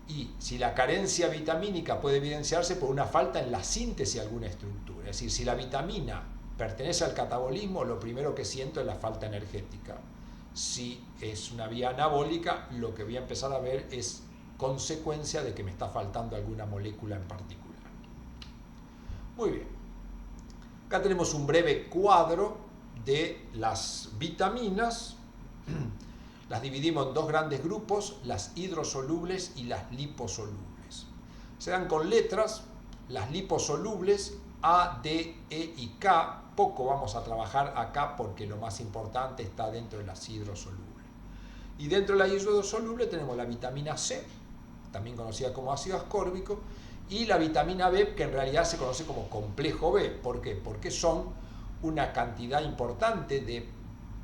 Y si la carencia vitamínica puede evidenciarse por una falta en la síntesis de alguna estructura. Es decir, si la vitamina pertenece al catabolismo, lo primero que siento es la falta energética. Si es una vía anabólica, lo que voy a empezar a ver es consecuencia de que me está faltando alguna molécula en particular. Muy bien. Acá tenemos un breve cuadro de las vitaminas. Las dividimos en dos grandes grupos, las hidrosolubles y las liposolubles. Se dan con letras, las liposolubles A, D, E y K. Poco vamos a trabajar acá porque lo más importante está dentro de las hidrosolubles. Y dentro de la hidrosoluble tenemos la vitamina C, también conocida como ácido ascórbico, y la vitamina B, que en realidad se conoce como complejo B. ¿Por qué? Porque son una cantidad importante de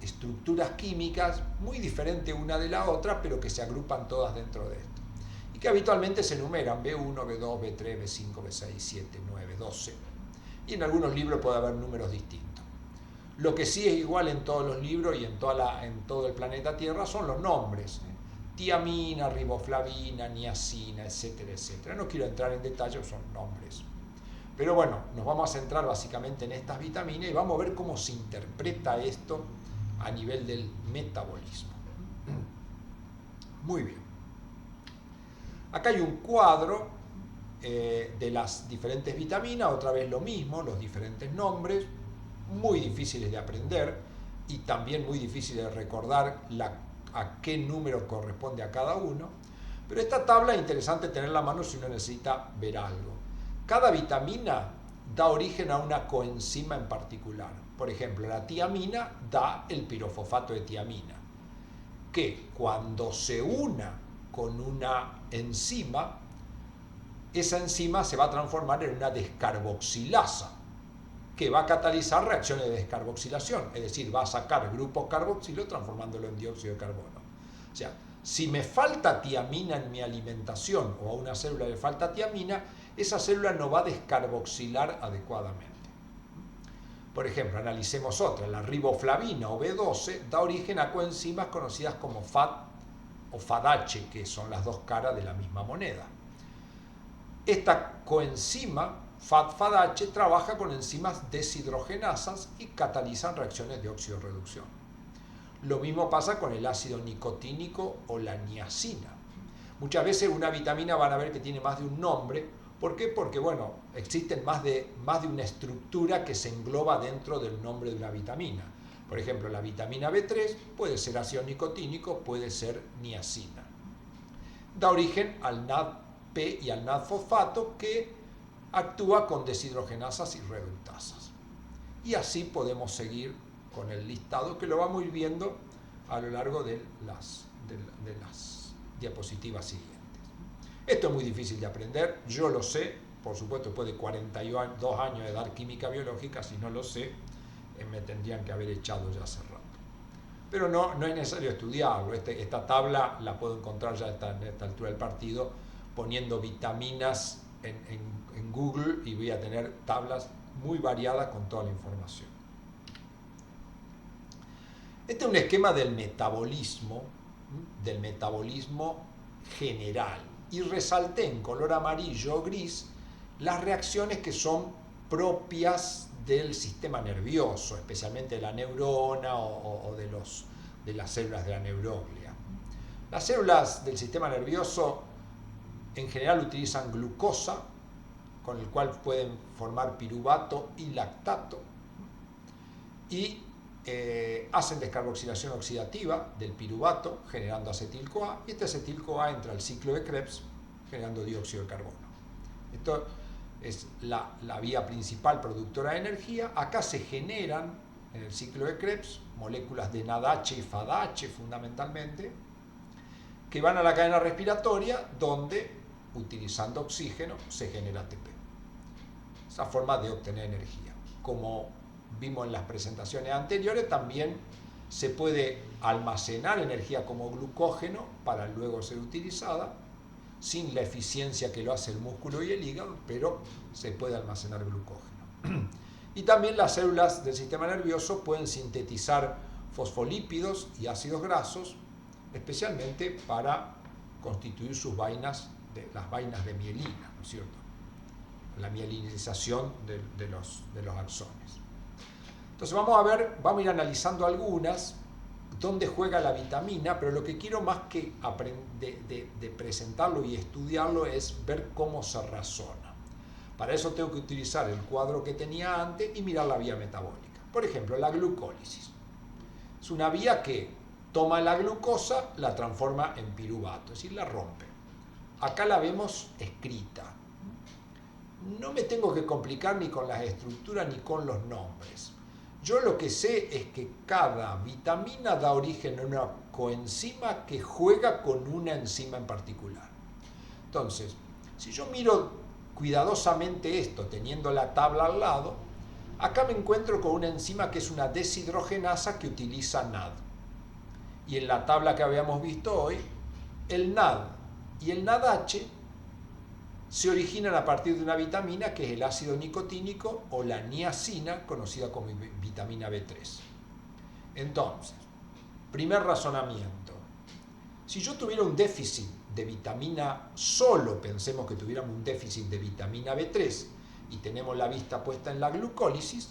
estructuras químicas muy diferentes una de la otra, pero que se agrupan todas dentro de esto. Y que habitualmente se enumeran B1, B2, B3, B5, B6, 7, 9, 12. Y en algunos libros puede haber números distintos. Lo que sí es igual en todos los libros y en todo el planeta Tierra son los nombres. Tiamina, riboflavina, niacina, etcétera, etcétera. No quiero entrar en detalle, son nombres. Pero bueno, nos vamos a centrar básicamente en estas vitaminas y vamos a ver cómo se interpreta esto a nivel del metabolismo. Muy bien. Acá hay un cuadro de las diferentes vitaminas, otra vez lo mismo, los diferentes nombres, muy difíciles de aprender y también muy difíciles de recordar a qué número corresponde a cada uno. Pero esta tabla es interesante tenerla a mano si uno necesita ver algo. Cada vitamina da origen a una coenzima en particular. Por ejemplo, la tiamina da el pirofosfato de tiamina, que cuando se una con una enzima, esa enzima se va a transformar en una descarboxilasa, que va a catalizar reacciones de descarboxilación, es decir, va a sacar grupos carboxilo transformándolo en dióxido de carbono. O sea, si me falta tiamina en mi alimentación o a una célula le falta tiamina, esa célula no va a descarboxilar adecuadamente. Por ejemplo, analicemos otra, la riboflavina o B12 da origen a coenzimas conocidas como FAD o FADH, que son las dos caras de la misma moneda. Esta coenzima FAD-FADH trabaja con enzimas deshidrogenasas y catalizan reacciones de oxidorreducción. Lo mismo pasa con el ácido nicotínico o la niacina. Muchas veces una vitamina van a ver que tiene más de un nombre. ¿Por qué? Porque, bueno, existen más de una estructura que se engloba dentro del nombre de una vitamina. Por ejemplo, la vitamina B3 puede ser ácido nicotínico, puede ser niacina. Da origen al NADP y al NAD-fosfato que actúa con deshidrogenasas y reductasas. Y así podemos seguir con el listado que lo vamos a ir viendo a lo largo de las diapositivas siguientes. Esto es muy difícil de aprender, yo lo sé, por supuesto después de 42 años de dar química biológica, si no lo sé, me tendrían que haber echado ya hace rato. Pero no es necesario estudiarlo, esta tabla la puedo encontrar ya en esta altura del partido, poniendo vitaminas en Google y voy a tener tablas muy variadas con toda la información. Este es un esquema del metabolismo general. Y resalté en color amarillo o gris las reacciones que son propias del sistema nervioso, especialmente de la neurona o de las células de la neuroglia. Las células del sistema nervioso en general utilizan glucosa, con el cual pueden formar piruvato y lactato, y hacen descarboxilación oxidativa del piruvato generando acetil-CoA, y este acetil-CoA entra al ciclo de Krebs generando dióxido de carbono. Esto es la vía principal productora de energía. Acá se generan en el ciclo de Krebs moléculas de NADH y FADH fundamentalmente, que van a la cadena respiratoria donde, utilizando oxígeno, se genera ATP. Esa forma de obtener energía. Como vimos en las presentaciones anteriores, también se puede almacenar energía como glucógeno para luego ser utilizada, sin la eficiencia que lo hace el músculo y el hígado, pero se puede almacenar glucógeno. Y también las células del sistema nervioso pueden sintetizar fosfolípidos y ácidos grasos, especialmente para constituir sus vainas, las vainas de mielina, ¿no es cierto? La mielinización de los axones. Entonces vamos a ir analizando algunas, dónde juega la vitamina, pero lo que quiero más que de presentarlo y estudiarlo es ver cómo se razona. Para eso tengo que utilizar el cuadro que tenía antes y mirar la vía metabólica. Por ejemplo, la glucólisis. Es una vía que toma la glucosa, la transforma en piruvato, es decir, la rompe. Acá la vemos escrita. No me tengo que complicar ni con las estructuras ni con los nombres. Yo lo que sé es que cada vitamina da origen a una coenzima que juega con una enzima en particular. Entonces, si yo miro cuidadosamente esto, teniendo la tabla al lado, acá me encuentro con una enzima que es una deshidrogenasa que utiliza NAD. Y en la tabla que habíamos visto hoy, el NAD y el NADH se originan a partir de una vitamina que es el ácido nicotínico o la niacina, conocida como vitamina B3. Entonces, primer razonamiento. Si yo tuviera un déficit de vitamina, solo pensemos que tuviéramos un déficit de vitamina B3 y tenemos la vista puesta en la glucólisis,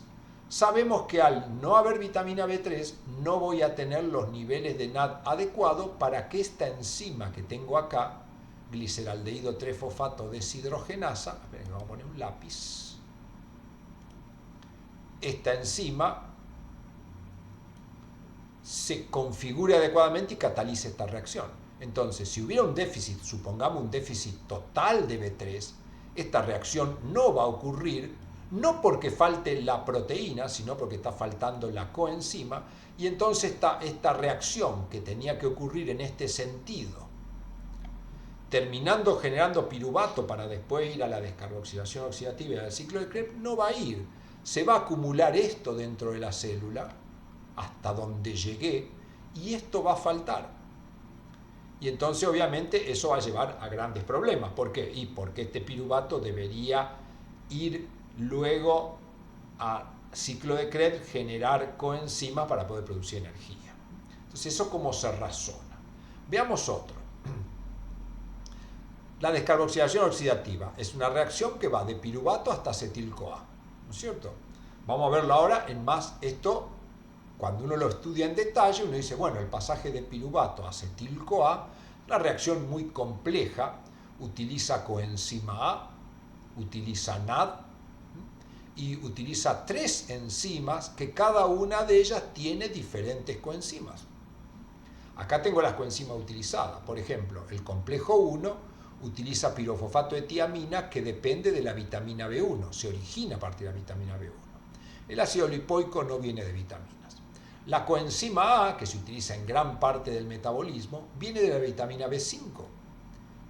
sabemos que al no haber vitamina B3 no voy a tener los niveles de NAD adecuados para que esta enzima que tengo acá, gliceraldehído 3-fosfato deshidrogenasa, vamos a poner un lápiz, esta enzima se configure adecuadamente y catalice esta reacción. Entonces, si hubiera un déficit, supongamos un déficit total de B3, esta reacción no va a ocurrir, no porque falte la proteína, sino porque está faltando la coenzima, y entonces esta reacción que tenía que ocurrir en este sentido, terminando generando piruvato para después ir a la descarboxilación oxidativa y al ciclo de Krebs, no va a ir. Se va a acumular esto dentro de la célula, hasta donde llegué, y esto va a faltar. Y entonces, obviamente, eso va a llevar a grandes problemas. ¿Por qué? Y porque este piruvato debería ir luego a ciclo de Krebs, generar coenzimas para poder producir energía. Entonces, eso cómo se razona. Veamos otro. La descarboxilación oxidativa es una reacción que va de piruvato hasta acetil-CoA, ¿no es cierto? Vamos a verlo ahora en más. Esto, cuando uno lo estudia en detalle, uno dice, bueno, el pasaje de piruvato a acetil-CoA, una reacción muy compleja, utiliza coenzima A, utiliza NAD y utiliza 3 enzimas que cada una de ellas tiene diferentes coenzimas. Acá tengo las coenzimas utilizadas. Por ejemplo, el complejo 1 utiliza pirofosfato de tiamina que depende de la vitamina B1, se origina a partir de la vitamina B1. El ácido lipoico no viene de vitaminas. La coenzima A, que se utiliza en gran parte del metabolismo, viene de la vitamina B5.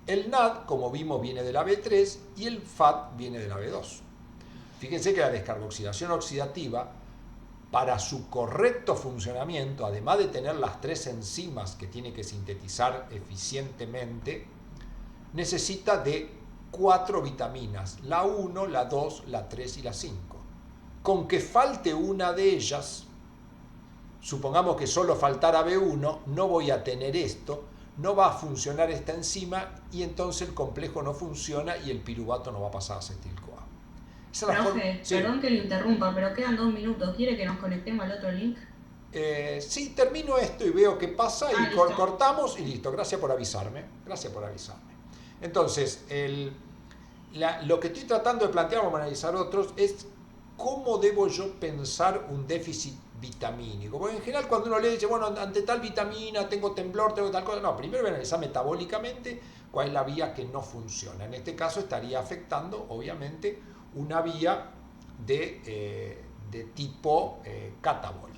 El NAD, como vimos, viene de la B3 y el FAT viene de la B2. Fíjense que la descarboxilación oxidativa, para su correcto funcionamiento, además de tener las 3 enzimas que tiene que sintetizar eficientemente, necesita de 4 vitaminas, la 1, la 2, la 3 y la 5. Con que falte una de ellas, supongamos que solo faltara B1, no voy a tener esto, no va a funcionar esta enzima y entonces el complejo no funciona y el piruvato no va a pasar a acetil-CoA. Profe, sí. Perdón que lo interrumpa, pero quedan 2 minutos. ¿Quiere que nos conectemos al otro link? Sí, termino esto y veo qué pasa y cortamos y listo. Gracias por avisarme. Gracias por avisarme. Entonces, lo que estoy tratando de plantear, vamos a analizar otros, es cómo debo yo pensar un déficit vitamínico. Porque en general cuando uno le dice, bueno, ante tal vitamina tengo temblor, tengo tal cosa, no, primero voy a analizar metabólicamente cuál es la vía que no funciona. En este caso estaría afectando, obviamente, una vía de tipo catabólico.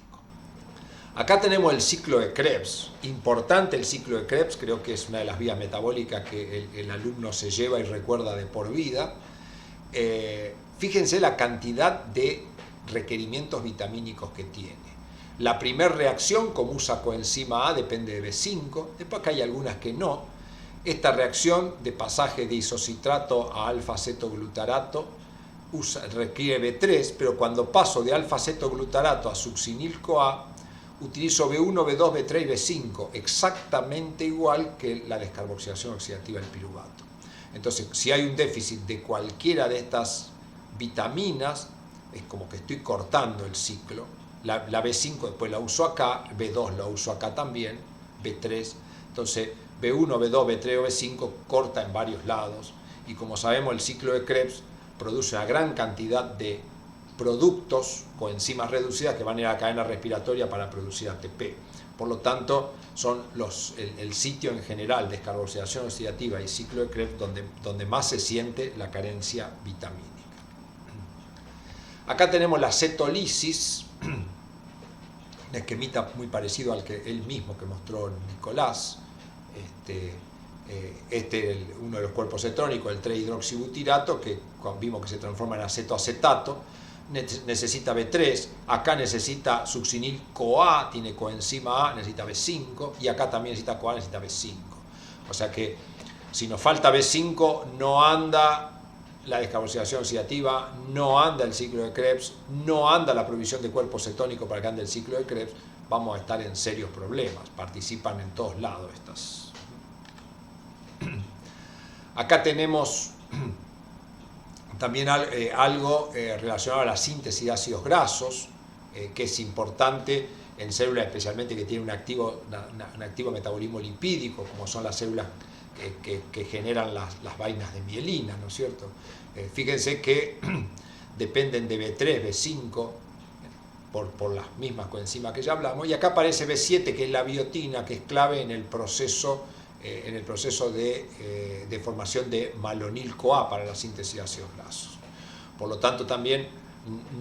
Acá tenemos el ciclo de Krebs, importante el ciclo de Krebs, creo que es una de las vías metabólicas que el alumno se lleva y recuerda de por vida. Fíjense la cantidad de requerimientos vitamínicos que tiene. La primera reacción, como usa coenzima A, depende de B5, después acá hay algunas que no. Esta reacción de pasaje de isocitrato a alfa-cetoglutarato requiere B3, pero cuando paso de alfa-cetoglutarato a succinil-CoA, utilizo B1, B2, B3 y B5, exactamente igual que la descarboxilación oxidativa del piruvato. Entonces, si hay un déficit de cualquiera de estas vitaminas, es como que estoy cortando el ciclo. La B5 después la uso acá, B2 la uso acá también, B3. Entonces, B1, B2, B3 o B5 corta en varios lados. Y como sabemos, el ciclo de Krebs produce una gran cantidad de productos, coenzimas reducidas, que van a ir a la cadena respiratoria para producir ATP. Por lo tanto, son el sitio en general, descarboxilación oxidativa y ciclo de Krebs, donde más se siente la carencia vitamínica. Acá tenemos la cetolisis, un esquemita muy parecido al que él mismo que mostró Nicolás. Uno de los cuerpos cetónicos, el 3-hidroxibutirato, que vimos que se transforma en acetoacetato, necesita B3, acá necesita succinil-CoA, tiene coenzima A, necesita B5, y acá también necesita CoA, necesita B5. O sea que si nos falta B5, no anda la descarboxilación oxidativa, no anda el ciclo de Krebs, no anda la provisión de cuerpos cetónicos para que ande el ciclo de Krebs, vamos a estar en serios problemas. Participan en todos lados estas. Acá tenemos también algo relacionado a la síntesis de ácidos grasos, que es importante en células especialmente que tienen un activo metabolismo lipídico, como son las células que generan las vainas de mielina, ¿no es cierto? Fíjense que dependen de B3, B5, por las mismas coenzimas que ya hablamos, y acá aparece B7, que es la biotina, que es clave en el proceso de formación de malonil-CoA para la síntesis de ácidos grasos. Por lo tanto, también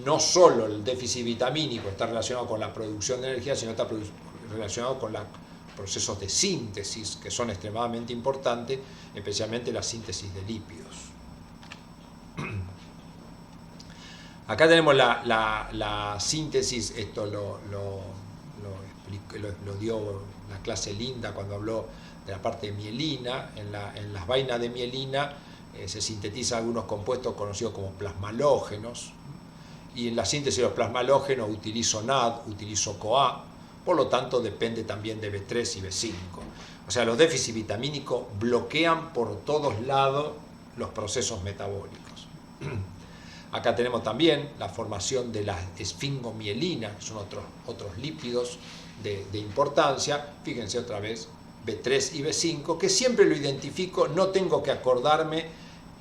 no solo el déficit vitamínico está relacionado con la producción de energía, sino está relacionado con los procesos de síntesis, que son extremadamente importantes, especialmente la síntesis de lípidos. Acá tenemos la síntesis, esto lo dio la clase Linda cuando habló de la parte de mielina. En las vainas de mielina se sintetizan algunos compuestos conocidos como plasmalógenos, y en la síntesis de los plasmalógenos utilizo NAD, utilizo CoA, por lo tanto depende también de B3 y B5. O sea, los déficits vitamínicos bloquean por todos lados los procesos metabólicos. Acá tenemos también la formación de la esfingomielina, que son otros lípidos de importancia. Fíjense otra vez, B3 y B5, que siempre lo identifico, no tengo que acordarme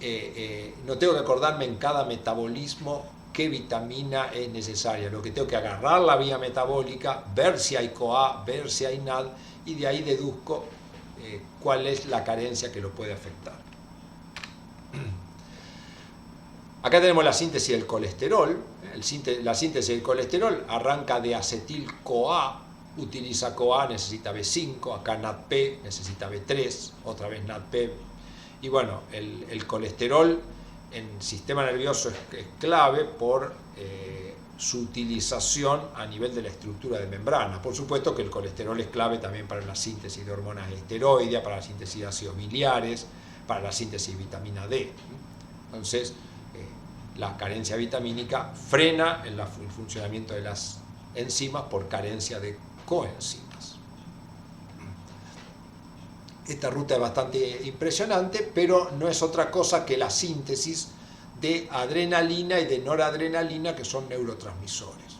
en cada metabolismo qué vitamina es necesaria. Lo que tengo que agarrar la vía metabólica, ver si hay CoA, ver si hay NAD, y de ahí deduzco cuál es la carencia que lo puede afectar. Acá tenemos la síntesis del colesterol. La síntesis del colesterol arranca de acetil-CoA, utiliza CoA, necesita B5, acá NADP, necesita B3, otra vez NADP. Y bueno, el colesterol en sistema nervioso es clave por su utilización a nivel de la estructura de membrana. Por supuesto que el colesterol es clave también para la síntesis de hormonas esteroideas, para la síntesis de ácidos biliares, para la síntesis de vitamina D. Entonces, la carencia vitamínica frena el funcionamiento de las enzimas por carencia de coenzimas. Esta ruta es bastante impresionante, pero no es otra cosa que la síntesis de adrenalina y de noradrenalina, que son neurotransmisores.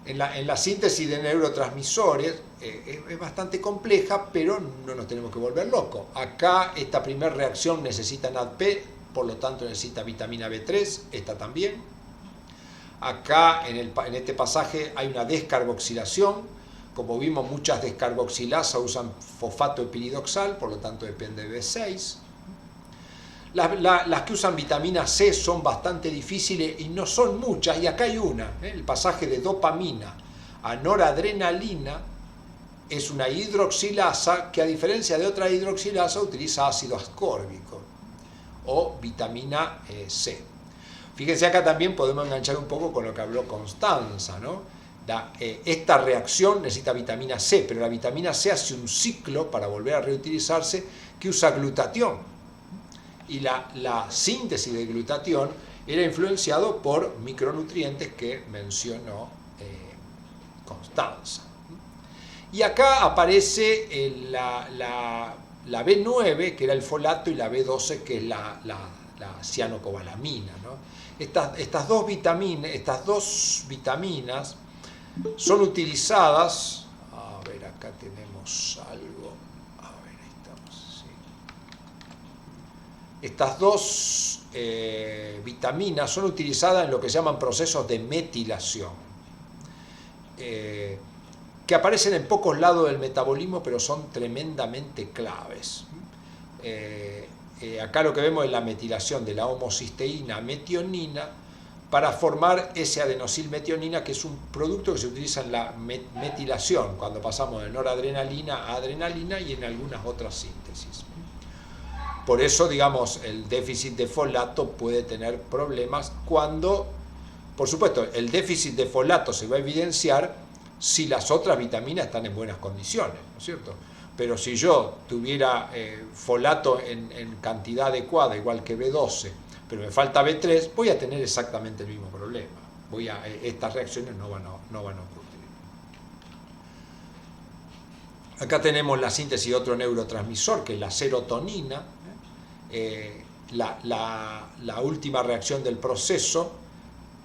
En la síntesis de neurotransmisores es bastante compleja, pero no nos tenemos que volver locos. Acá esta primera reacción necesita NADP, por lo tanto necesita vitamina B3, esta también, Acá en este pasaje hay una descarboxilación. Como vimos, muchas descarboxilasas usan fosfato epiridoxal, por lo tanto depende de B6. Las que usan vitamina C son bastante difíciles y no son muchas, y acá hay una, el pasaje de dopamina a noradrenalina es una hidroxilasa que, a diferencia de otra hidroxilasa, utiliza ácido ascórbico o vitamina C. Fíjense, acá también podemos enganchar un poco con lo que habló Constanza, ¿no? Esta reacción necesita vitamina C, pero la vitamina C hace un ciclo para volver a reutilizarse que usa glutatión. Y la síntesis de glutatión era influenciado por micronutrientes que mencionó Constanza. Y acá aparece la B9, que era el folato, y la B12, que es la cianocobalamina, ¿no? Estas dos vitaminas son utilizadas. A ver, acá tenemos algo. A ver, ahí estamos. Sí. Estas dos vitaminas son utilizadas en lo que se llaman procesos de metilación, que aparecen en pocos lados del metabolismo, pero son tremendamente claves. Acá lo que vemos es la metilación de la homocisteína a metionina para formar ese adenosilmetionina, que es un producto que se utiliza en la metilación, cuando pasamos de noradrenalina a adrenalina y en algunas otras síntesis. Por eso, digamos, el déficit de folato puede tener problemas cuando, por supuesto, el déficit de folato se va a evidenciar si las otras vitaminas están en buenas condiciones, ¿no es cierto? Pero si yo tuviera folato en cantidad adecuada, igual que B12, pero me falta B3, voy a tener exactamente el mismo problema. Estas reacciones no van a ocurrir. Acá tenemos la síntesis de otro neurotransmisor, que es la serotonina. La última reacción del proceso,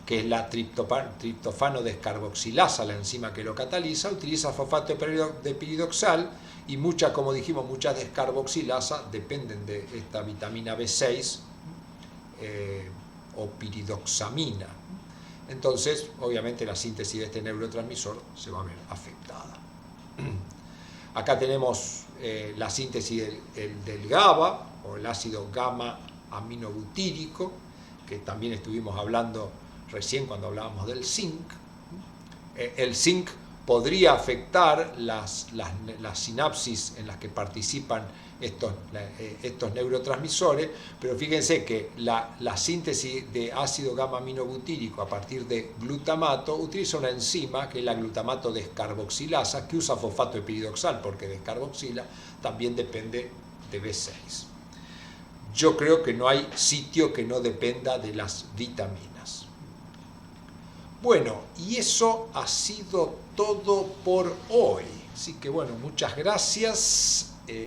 que es la triptofano descarboxilasa, la enzima que lo cataliza, utiliza fosfato de piridoxal, y muchas, como dijimos, muchas descarboxilasas dependen de esta vitamina B6 o piridoxamina. Entonces, obviamente, la síntesis de este neurotransmisor se va a ver afectada. Acá tenemos la síntesis del GABA, o el ácido gamma aminobutírico, que también estuvimos hablando recién cuando hablábamos del zinc. El zinc podría afectar las sinapsis en las que participan estos neurotransmisores, pero fíjense que la síntesis de ácido gamma aminobutírico a partir de glutamato utiliza una enzima que es la glutamato descarboxilasa, que usa fosfato epiridoxal porque descarboxila, también depende de B6. Yo creo que no hay sitio que no dependa de las vitaminas. Bueno, y eso ha sido todo por hoy. Así que bueno, muchas gracias.